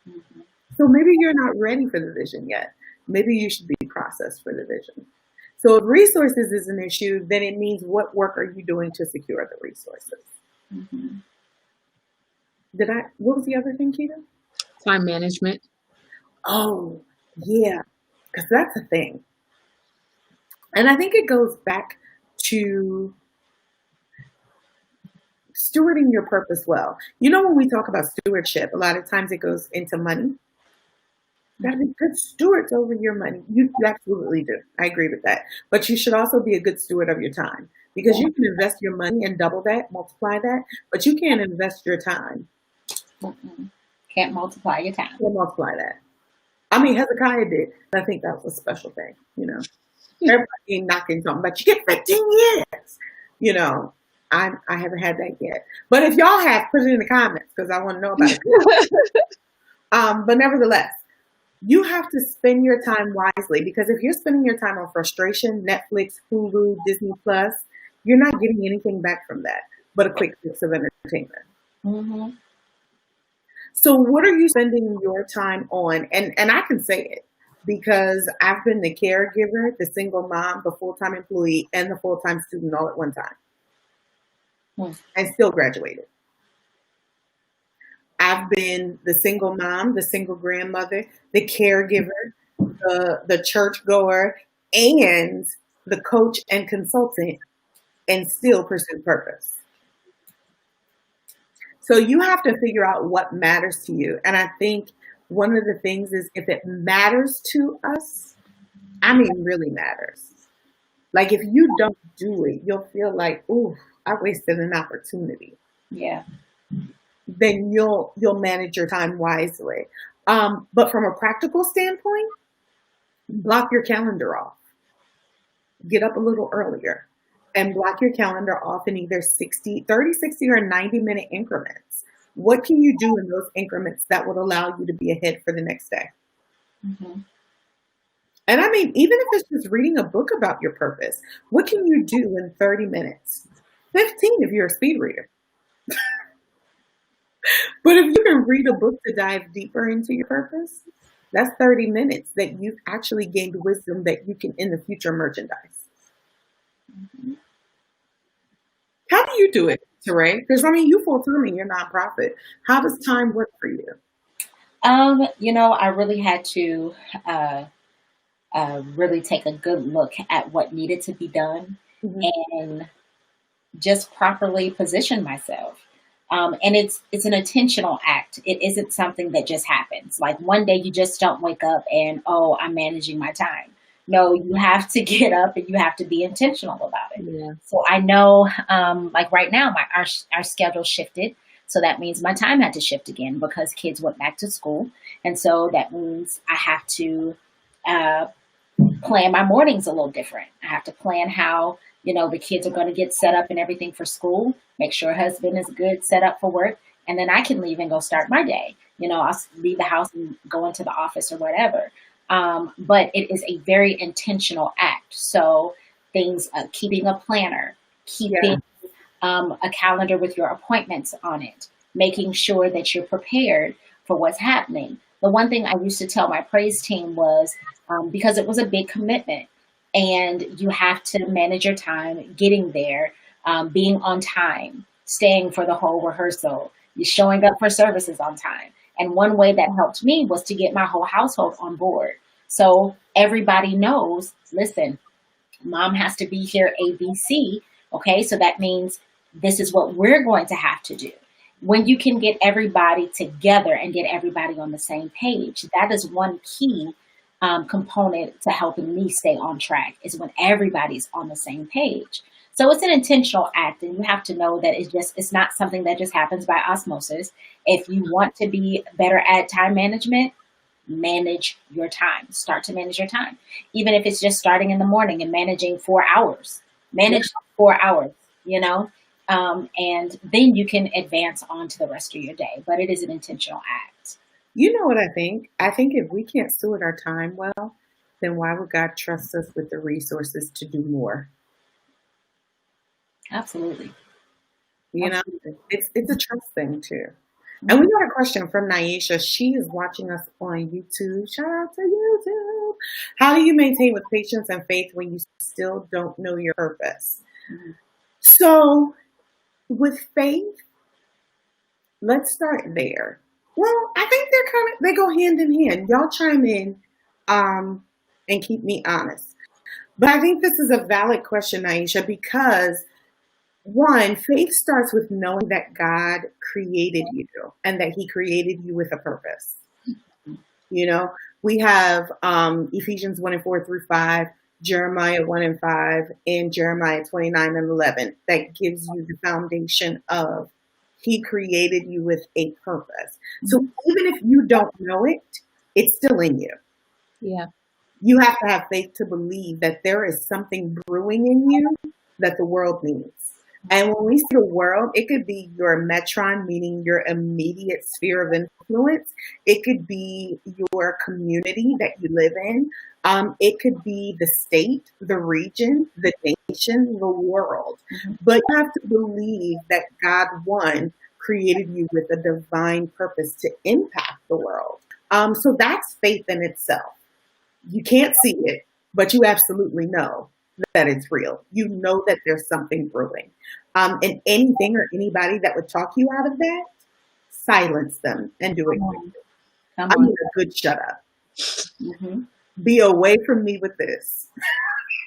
Speaker 2: Mm-hmm.
Speaker 1: So maybe you're not ready for the vision yet. Maybe you should be processed for the vision. So if resources is an issue, then it means what work are you doing to secure the resources?
Speaker 2: Mm-hmm.
Speaker 1: What was the other thing, Keita?
Speaker 3: Time management.
Speaker 1: Oh, Yeah, because that's a thing. And I think it goes back to stewarding your purpose well. You know, when we talk about stewardship, a lot of times it goes into money. You gotta be good stewards over your money. You absolutely do. I agree with that. But you should also be a good steward of your time because you can invest your money and double that, multiply that, but you can't invest your time
Speaker 2: Mm-mm. Can't multiply your time.
Speaker 1: and multiply that. I mean, Hezekiah did. I think that was a special thing, you know. Everybody ain't knocking something, but you get 15 years. You know, I haven't had that yet. But if y'all have, put it in the comments because I want to know about it. But nevertheless, you have to spend your time wisely because if you're spending your time on frustration, Netflix, Hulu, Disney Plus, you're not getting anything back from that but a quick fix of entertainment.
Speaker 2: Hmm.
Speaker 1: So what are you spending your time on? And I can say it because I've been the caregiver, the single mom, the full-time employee, and the full-time student all at one time and still graduated. I've been the single mom, the single grandmother, the caregiver, the church goer, and the coach and consultant, and still pursue purpose. So you have to figure out what matters to you. And I think one of the things is if it matters to us, I mean, really matters. Like if you don't do it, you'll feel like, ooh, I wasted an opportunity.
Speaker 2: Yeah.
Speaker 1: Then you'll manage your time wisely. But from a practical standpoint, block your calendar off. Get up a little earlier and block your calendar off in either 60, 30, 60, or 90-minute increments. What can you do in those increments that would allow you to be ahead for the next day?
Speaker 2: Hmm.
Speaker 1: And I mean, even if it's just reading a book about your purpose, what can you do in 30 minutes? 15 if you're a speed reader. But if you can read a book to dive deeper into your purpose, that's 30 minutes that you've actually gained wisdom that you can in the future merchandise. How do you do it, Teray? Because I mean, you full time in your nonprofit. How does time work for you?
Speaker 2: I really had to uh, really take a good look at what needed to be done
Speaker 1: Mhm.
Speaker 2: and just properly position myself. And it's an intentional act. It isn't something that just happens. Like one day you just don't wake up and I'm managing my time. No, you have to get up and you have to be intentional about it.
Speaker 3: Yeah.
Speaker 2: So I know, like right now, our schedule shifted. So that means my time had to shift again because kids went back to school, and so that means I have to uh, plan my mornings a little different. I have to plan how, the kids are going to get set up and everything for school, make sure husband is good set up for work, and then I can leave and go start my day. I'll leave the house and go into the office or whatever. But it is a very intentional act. So things, keeping a planner,
Speaker 1: Yeah.
Speaker 2: keeping a calendar with your appointments on it, making sure that you're prepared for what's happening. The one thing I used to tell my praise team was because it was a big commitment and you have to manage your time getting there, being on time, staying for the whole rehearsal, you showing up for services on time. And one way that helped me was to get my whole household on board. So everybody knows, listen, mom has to be here ABC. Okay, so that means this is what we're going to have to do. When you can get everybody together and get everybody on the same page, that is one key component to helping me stay on track is when everybody's on the same page. So it's an intentional act, and you have to know that it's not something that just happens by osmosis. If you want to be better at time management, manage your time. Start to manage your time. Even if it's just starting in the morning and managing 4 hours,
Speaker 1: Yeah.
Speaker 2: manage 4 hours, and then you can advance on to the rest of your day. But it is an intentional act.
Speaker 1: You know what I think? I think if we can't steward our time well, then why would God trust us with the resources to do more?
Speaker 2: Absolutely.
Speaker 1: You know,
Speaker 2: Absolutely.
Speaker 1: it's a trust thing too. And we got a question from Naisha. She is watching us on YouTube. Shout out to YouTube. How do you maintain with patience and faith when you still don't know your purpose?
Speaker 2: Mhm.
Speaker 1: So, with faith, let's start there. Well, I think they go hand in hand. Y'all chime in and keep me honest. But I think this is a valid question, Aisha, because one, faith starts with knowing that God created you and that He created you with a purpose. You know, we have Ephesians 1:4 through 5, Jeremiah 1:5, and Jeremiah 29:11 that gives you the foundation of He created you with a purpose. So even if you don't know it, it's still in you.
Speaker 3: Yeah.
Speaker 1: You have to have faith to believe that there is something brewing in you that the world needs. And when we say the world, it could be your metron, meaning your immediate sphere of influence. It could be your community that you live in. It could be the state, the region, the nation, the world. But you have to believe that God, one, created you with a divine purpose to impact the world. So that's faith in itself. You can't see it, but you absolutely know that it's real. You know that there's something brewing. And anything or anybody that would talk you out of that, silence them and do it.
Speaker 2: Come
Speaker 1: I
Speaker 2: on.
Speaker 1: need a good shut up.
Speaker 2: Mm-hmm.
Speaker 1: Be away from me with this.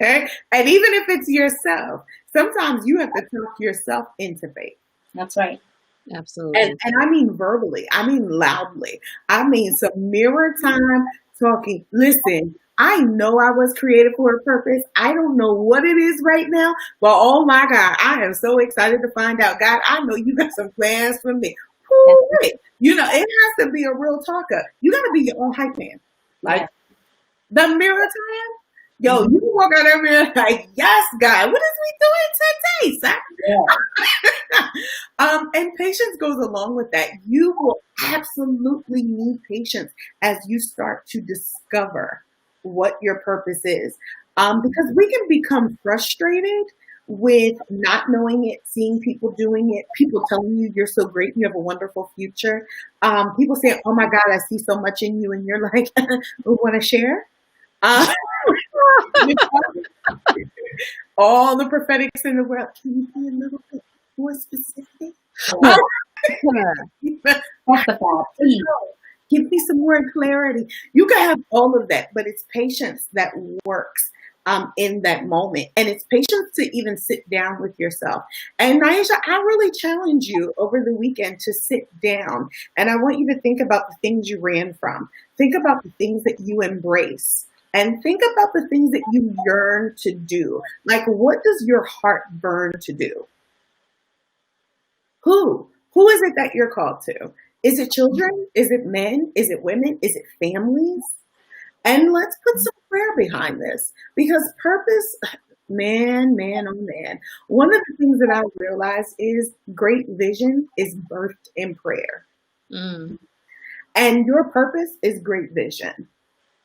Speaker 1: Okay? And even if it's yourself, sometimes you have to talk yourself into faith.
Speaker 2: That's right.
Speaker 3: Absolutely.
Speaker 1: And I mean verbally, I mean loudly. I mean some mirror time talking. Listen, I know I was created for a purpose. I don't know what it is right now, but oh my God, I am so excited to find out. God, I know you got some plans for me. Woo-wee. You know, it has to be a real talker. You got to be your own hype man. Like the mirror time. Yo, you can walk out of here like, yes, God, what is we doing today, son? Yeah. And patience goes along with that. You will absolutely need patience as you start to discover what your purpose is. Because we can become frustrated with not knowing it, seeing people doing it, people telling you you're so great, you have a wonderful future. People saying, oh my God, I see so much in you. And you're like, we want to share? All the prophetics in the world. Can you be a little bit more specific? Give me some more clarity. You can have all of that, but it's patience that works in that moment. And it's patience to even sit down with yourself. And Nyasha, I really challenge you over the weekend to sit down. And I want you to think about the things you ran from. Think about the things that you embrace. And think about the things that you yearn to do. Like, what does your heart burn to do? Who? Who is it that you're called to? Is it children? Is it men? Is it women? Is it families? And let's put some prayer behind this, because purpose, man, oh man. One of the things that I realized is great vision is birthed in prayer. And your purpose is great vision.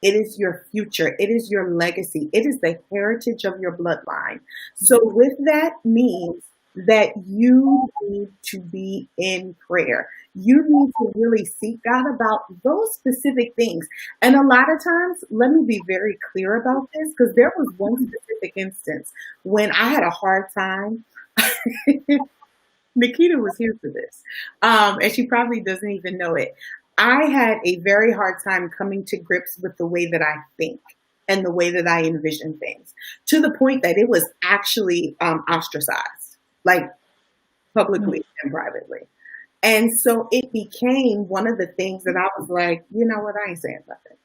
Speaker 1: It is your future. It is your legacy. It is the heritage of your bloodline. So with that means that you need to be in prayer. You need to really seek God about those specific things. And a lot of times, let me be very clear about this, because there was one specific instance when I had a hard time. Nikita was here for this. And she probably doesn't even know it. I had a very hard time coming to grips with the way that I think and the way that I envision things, to the point that it was actually ostracized, like publicly and privately. And so it became one of the things that I was like, you know what, I ain't saying nothing.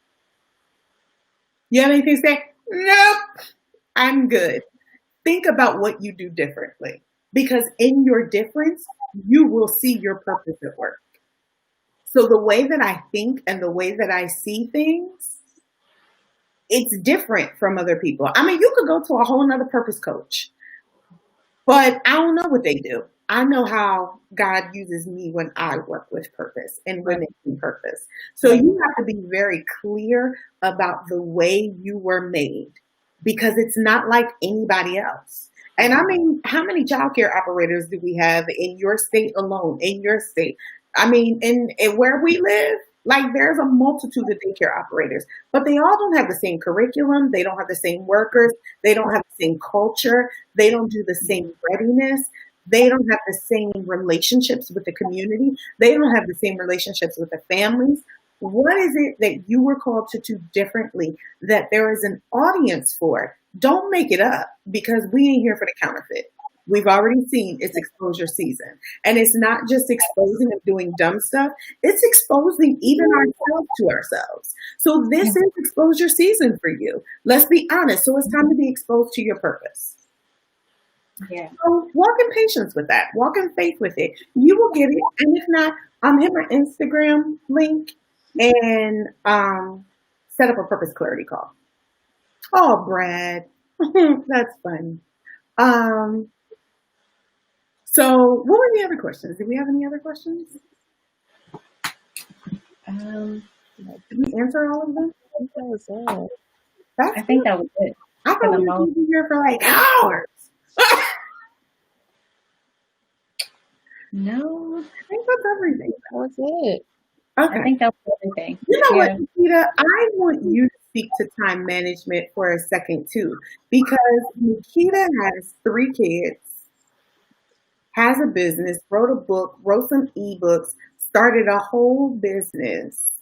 Speaker 1: You have anything to say? Nope, I'm good. Think about what you do differently, because in your difference, you will see your purpose at work. So the way that I think and the way that I see things, it's different from other people. I mean, you could go to a whole nother purpose coach, but I don't know what they do. I know how God uses me when I work with purpose and women in purpose. So you have to be very clear about the way you were made, because it's not like anybody else. And I mean, how many childcare operators do we have in your state alone, in your state? I mean, in where we live, like there's a multitude of daycare operators, but they all don't have the same curriculum. They don't have the same workers. They don't have the same culture. They don't do the same readiness. They don't have the same relationships with the community. They don't have the same relationships with the families. What is it that you were called to do differently that there is an audience for? Don't make it up because we ain't here for the counterfeit. We've already seen it's exposure season. And it's not just exposing and doing dumb stuff, it's exposing even ourselves to ourselves. So this is exposure season for you. Let's be honest. So it's time to be exposed to your purpose.
Speaker 2: Yeah.
Speaker 1: So walk in patience with that. Walk in faith with it. You will get it. And if not, hit my Instagram link and set up a purpose clarity call. Oh, Brad. That's funny. So what were the other questions? Did we have any other questions? Did we answer all of them?
Speaker 3: I think that was it.
Speaker 1: That's
Speaker 2: I think that was it.
Speaker 1: I thought we were going to be here for like hours.
Speaker 2: No,
Speaker 1: I think that's everything.
Speaker 3: That was it.
Speaker 1: Okay.
Speaker 2: I think that was everything.
Speaker 1: You know
Speaker 2: Yeah.
Speaker 1: what, Nikita? I want you to speak to time management for a second too, because Nikita has 3 kids, has a business, wrote a book, wrote some ebooks, started a whole business,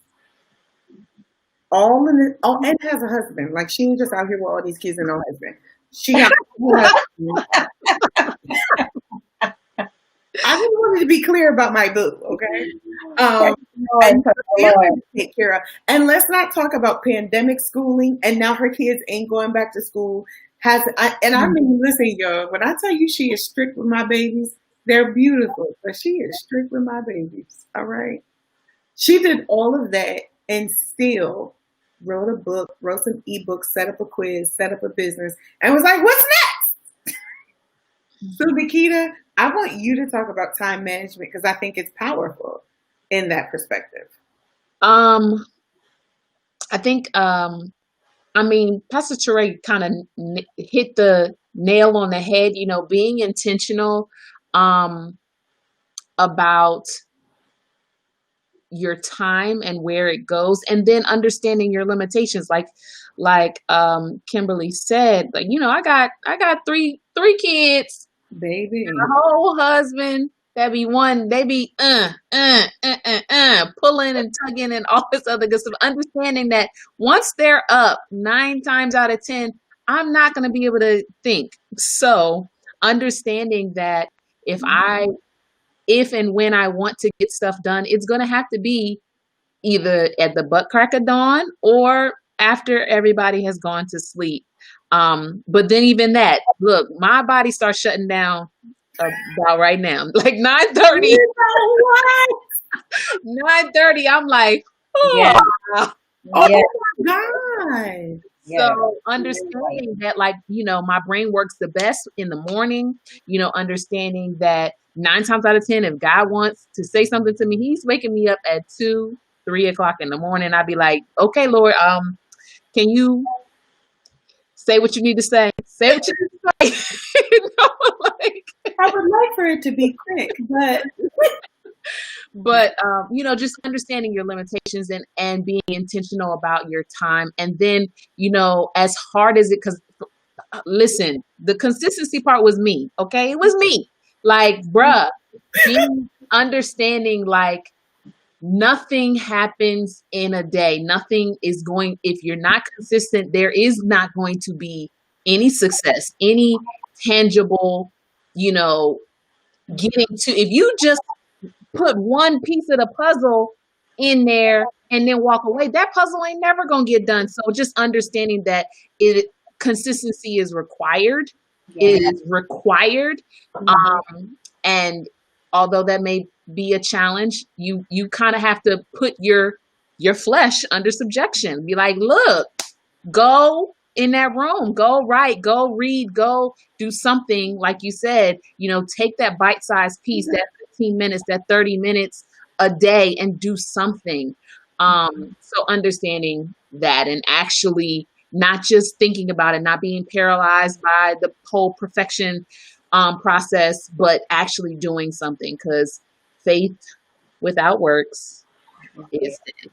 Speaker 1: and has a husband. Like she ain't just out here with all these kids and no husband. She got a husband. I just wanted to be clear about my boo, okay? And take care of. And let's not talk about pandemic schooling. And now her kids ain't going back to school. I mean, listen, y'all. When I tell you she is strict with my babies, they're beautiful, but she is strict with my babies. All right. She did all of that and still wrote a book, wrote some ebooks, set up a quiz, set up a business, and was like, "What's next?" So, Nikita, I want you to talk about time management because I think it's powerful in that perspective.
Speaker 3: I think, Pastor Teray kind of hit the nail on the head, being intentional about your time and where it goes, and then understanding your limitations. Like Kimberly said, I got 3 kids.
Speaker 1: Baby.
Speaker 3: A whole husband, they be pulling and tugging and all this other good stuff. Understanding that once they're up 9 times out of 10, I'm not going to be able to think. So understanding that if and when I want to get stuff done, it's going to have to be either at the butt crack of dawn or after everybody has gone to sleep. But then even that, look, my body starts shutting down about right now, like 9:30. 9:30. I'm like,
Speaker 2: Yeah.
Speaker 1: Oh
Speaker 2: Yeah.
Speaker 1: my God.
Speaker 3: So understanding that, my brain works the best in the morning, understanding that 9 times out of 10, if God wants to say something to me, he's waking me up at 2, 3 o'clock in the morning. I'd be like, okay, Lord, can you say what you need to say? Say what you need to say.
Speaker 1: I would like for it to be quick,
Speaker 3: but just understanding your limitations and being intentional about your time. And then, as hard as it, because listen, the consistency part was me. Okay. It was me. Like, bruh, being understanding, like, nothing happens in a day. Nothing is if you're not consistent, there is not going to be any success, any tangible, getting to, if you just put one piece of the puzzle in there and then walk away, that puzzle ain't never going to get done. So just understanding that consistency is required. It is required. And although that may be a challenge, you kind of have to put your flesh under subjection. Be like, look, go in that room, go write, go read, go do something. Like you said, take that bite-sized piece, that 15 minutes, that 30 minutes a day and do something. So understanding that and actually not just thinking about it, not being paralyzed by the whole perfection process, but actually doing something, because faith without works is dead.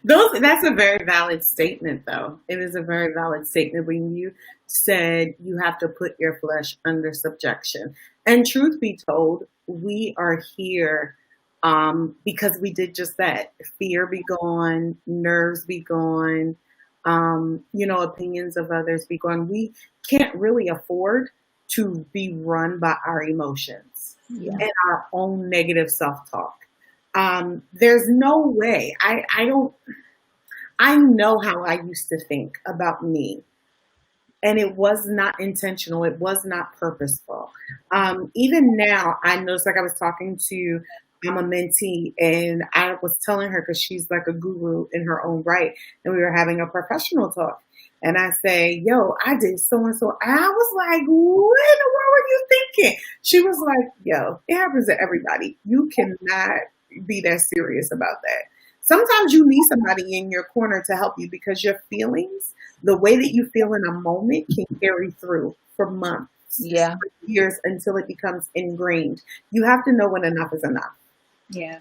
Speaker 1: That's a very valid statement, though. It is a very valid statement when you said you have to put your flesh under subjection. And truth be told, we are here because we did just that. Fear be gone, nerves be gone, opinions of others be gone. We can't really afford to be run by our emotions
Speaker 3: Yeah.
Speaker 1: and our own negative self-talk. There's no way. I know how I used to think about me, and it was not intentional. It was not purposeful. Even now, I noticed, like I was talking to a mentee, and I was telling her, because she's like a guru in her own right, and we were having a professional talk. And I say, yo, I did so and so. I was like, what in the world were you thinking? She was like, yo, it happens to everybody. You cannot be that serious about that. Sometimes you need somebody in your corner to help you, because your feelings, the way that you feel in a moment, can carry through for months,
Speaker 3: Yeah.
Speaker 1: for years, until it becomes ingrained. You have to know when enough is enough.
Speaker 2: Yeah.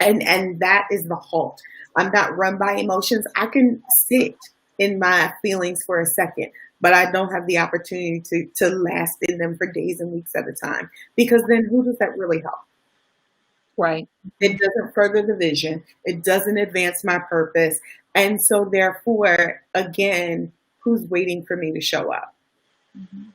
Speaker 1: And that is the halt. I'm not run by emotions. I can sit in my feelings for a second, but I don't have the opportunity to last in them for days and weeks at a time, because then who does that really help?
Speaker 3: Right.
Speaker 1: It doesn't further the vision. It doesn't advance my purpose. And so therefore, again, who's waiting for me to show up?
Speaker 2: Mhm.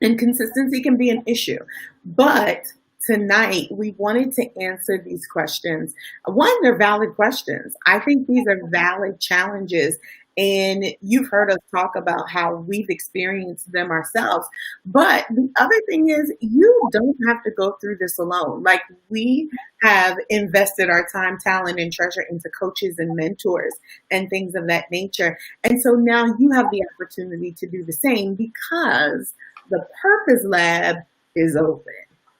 Speaker 1: And consistency can be an issue. But tonight, we wanted to answer these questions. One, they're valid questions. I think these are valid challenges. And you've heard us talk about how we've experienced them ourselves. But the other thing is, you don't have to go through this alone. Like, we have invested our time, talent, and treasure into coaches and mentors and things of that nature. And so now you have the opportunity to do the same, because the Purpose Lab is open.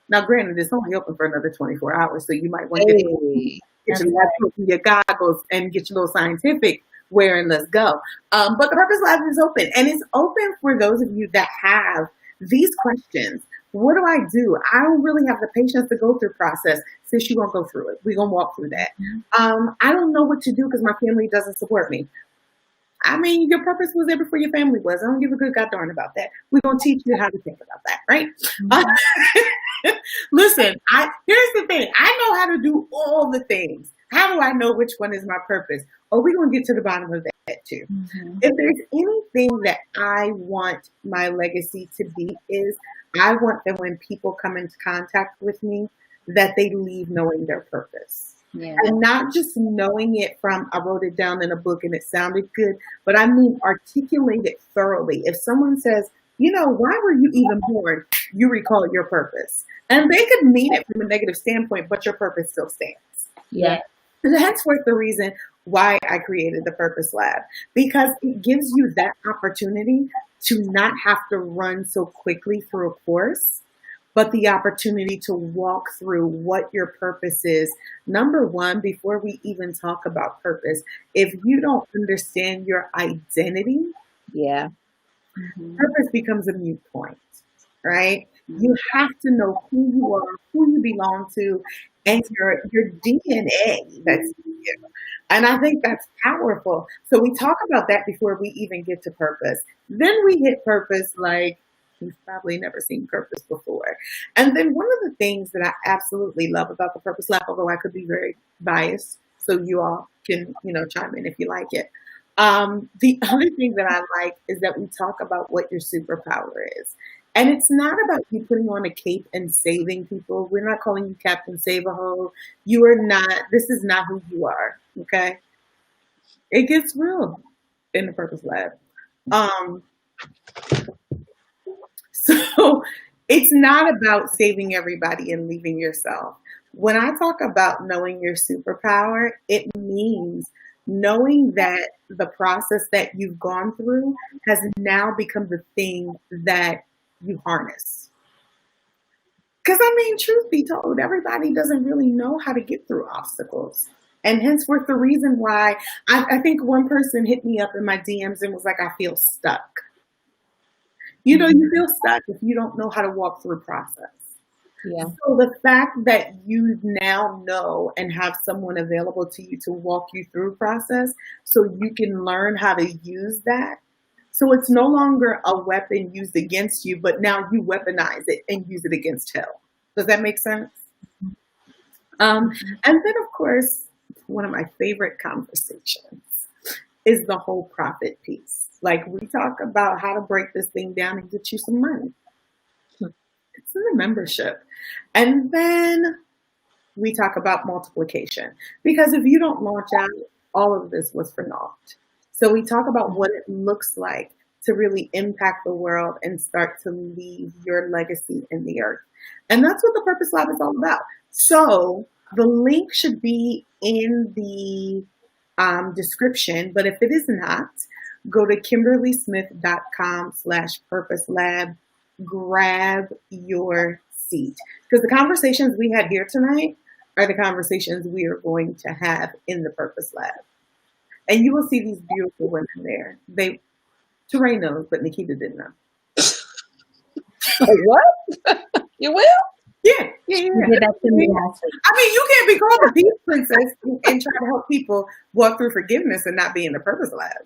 Speaker 1: Now, granted, it's only open for another 24 hours, so you might want to
Speaker 3: Hey.
Speaker 1: get your laptop and your goggles and get your little scientific wear and let's go. But the Purpose Lab is open, and it's open for those of you that have these questions. What do I do? I don't really have the patience to go through process. Since you won't go through it, we're gonna walk through that. I don't know what to do because my family doesn't support me. I mean, your purpose was there before your family was. I don't give a good god darn about that. We're gonna teach you how to think about that, right? Listen, here's the thing. I know how to do all the things. How do I know which one is my purpose? Oh, we're gonna get to the bottom of that too.
Speaker 2: Mhm.
Speaker 1: If there's anything that I want my legacy to be, is I want that when people come into contact with me, that they leave knowing their purpose.
Speaker 2: Yeah.
Speaker 1: And not just knowing it from, I wrote it down in a book and it sounded good, but I mean articulate it thoroughly. If someone says, why were you even born? You recall your purpose. And they could mean it from a negative standpoint, but your purpose still stands.
Speaker 3: Yeah.
Speaker 1: And henceforth the reason why I created the Purpose Lab, because it gives you that opportunity to not have to run so quickly through a course, but the opportunity to walk through what your purpose is. Number one, before we even talk about purpose, if you don't understand your identity,
Speaker 3: Yeah.
Speaker 2: Mhm.
Speaker 1: purpose becomes a moot point, right? You have to know who you are, who you belong to, and your DNA that's in you. And I think that's powerful. So we talk about that before we even get to purpose. Then we hit purpose like you've probably never seen purpose before. And then one of the things that I absolutely love about the Purpose Lab, although I could be very biased, so you all can, chime in if you like it. The other thing that I like is that we talk about what your superpower is. And it's not about you putting on a cape and saving people. We're not calling you Captain Save-A-Ho. You are not, this is not who you are, okay? It gets real in the Purpose Lab. So it's not about saving everybody and leaving yourself. When I talk about knowing your superpower, it means knowing that the process that you've gone through has now become the thing that you harness. Because truth be told, everybody doesn't really know how to get through obstacles. And henceforth the reason why I think one person hit me up in my DMs and was like, I feel stuck. You feel stuck if you don't know how to walk through process.
Speaker 3: Yeah.
Speaker 1: So the fact that you now know and have someone available to you to walk you through process so you can learn how to use that. So it's no longer a weapon used against you, but now you weaponize it and use it against hell. Does that make sense? And then, of course, one of my favorite conversations is the whole profit piece. Like, we talk about how to break this thing down and get you some money. It's in the membership. And then we talk about multiplication. Because if you don't launch out, all of this was for naught. So we talk about what it looks like to really impact the world and start to leave your legacy in the earth. And that's what the Purpose Lab is all about. So the link should be in the description, but if it is not, go to KimberlySmith.com/Purpose Lab, grab your seat. Because the conversations we had here tonight are the conversations we are going to have in the Purpose Lab. And you will see these beautiful women there. Teray knows, but Nikita didn't know.
Speaker 3: What? You will?
Speaker 1: Yeah.
Speaker 2: You did that to me last week.
Speaker 1: I mean, you can't be called a peace princess and try to help people walk through forgiveness and not be in the Purpose Lab.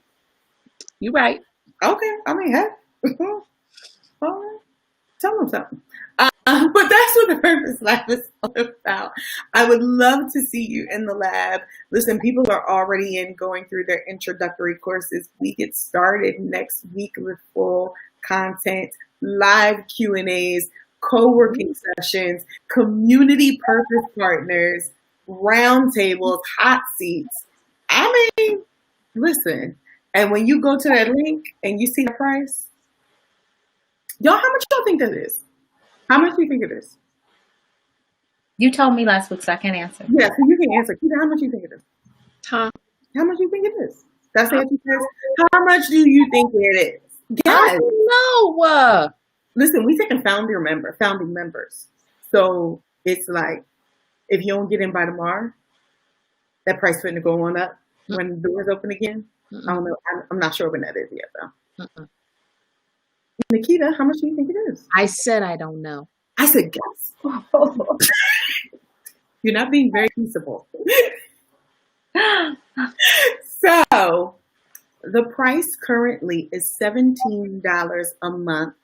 Speaker 3: You right.
Speaker 1: Okay. I mean, hey. All right. Tell them something. But that's what the Purpose Lab is all about. I would love to see you in the lab. Listen, people are already going through their introductory courses. We get started next week with full content, live Q&As, co-working sessions, community purpose partners, roundtables, hot seats. I mean, listen, and when you go to that link and you see the price, y'all, how much y'all think that is? How much do you think it is?
Speaker 2: You told me last week, so I can't answer.
Speaker 1: Yeah, so you can answer. Keita, how much do you think it is?
Speaker 3: Huh?
Speaker 1: How much do you think it is? That's the answer. How much do you think it is?
Speaker 3: I
Speaker 1: Yes.
Speaker 3: don't know.
Speaker 1: Listen, we taking founding members. So it's like, if you don't get in by tomorrow, that price finna go on up when the doors open again. I don't know. I'm not sure when that is yet, though. Nikita, how much do you think it is?
Speaker 3: I said I don't know.
Speaker 1: I said guess. You're not being very peaceable. So the price currently is $17 a month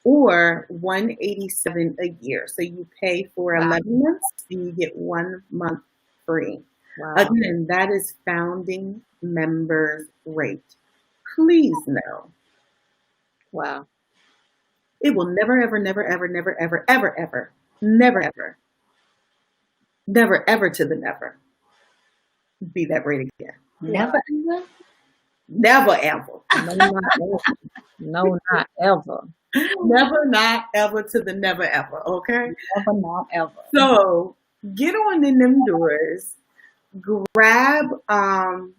Speaker 1: or $187 a year. So you pay for 11 months and you get 1 month free.
Speaker 3: Wow.
Speaker 1: Again, that is founding members rate. Please know.
Speaker 3: Wow.
Speaker 1: It will never, ever, never, ever, never, ever, ever, ever, never, ever, never, ever to the never be that rate again.
Speaker 2: Never ever?
Speaker 1: Never, ever.
Speaker 3: No, not ever. No, not ever.
Speaker 1: Never, not ever to the never, ever. Okay?
Speaker 2: Never, not ever.
Speaker 1: So get on in them doors. Grab the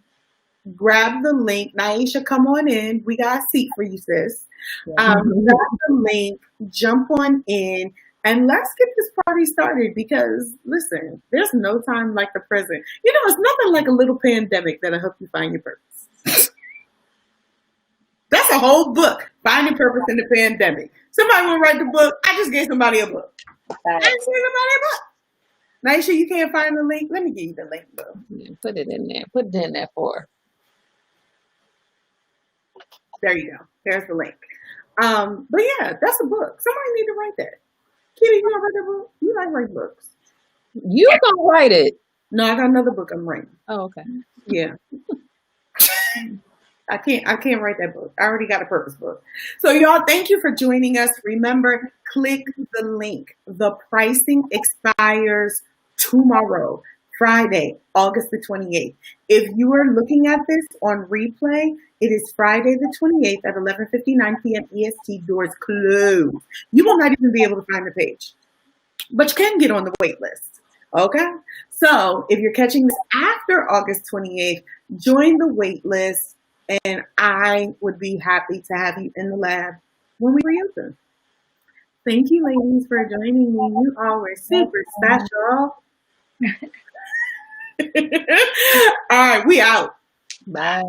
Speaker 1: link. Naisha, come on in. We got a seat for you, sis. Grab the link, jump on in, and let's get this party started because, listen, there's no time like the present. You know, it's nothing like a little pandemic that'll help you find your purpose. That's a whole book, Finding Purpose in the Pandemic. Somebody want to write the book? I just gave somebody a book. I ain't seen somebody a book. Naisha, you can't find the link? Let me give you the link, though.
Speaker 3: Yeah, put it in there. Put it in there for her.
Speaker 1: There you go. There's the link. But yeah, that's a book. Somebody need to write that. Kitty, you gonna write that book? You like write books.
Speaker 3: You gonna write it.
Speaker 1: No, I got another book I'm writing.
Speaker 3: Oh, okay.
Speaker 1: Yeah. I can't write that book. I already got a purpose book. So y'all, thank you for joining us. Remember, click the link. The pricing expires tomorrow, Friday, August the 28th. If you are looking at this on replay, it is Friday the 28th at 11:59 p.m. EST. Doors closed. You will not even be able to find the page, but you can get on the wait list. Okay? So if you're catching this after August 28th, join the wait list, and I would be happy to have you in the lab when we reopen. Thank you, ladies, for joining me. You all were super special. All right, we out.
Speaker 3: Bye.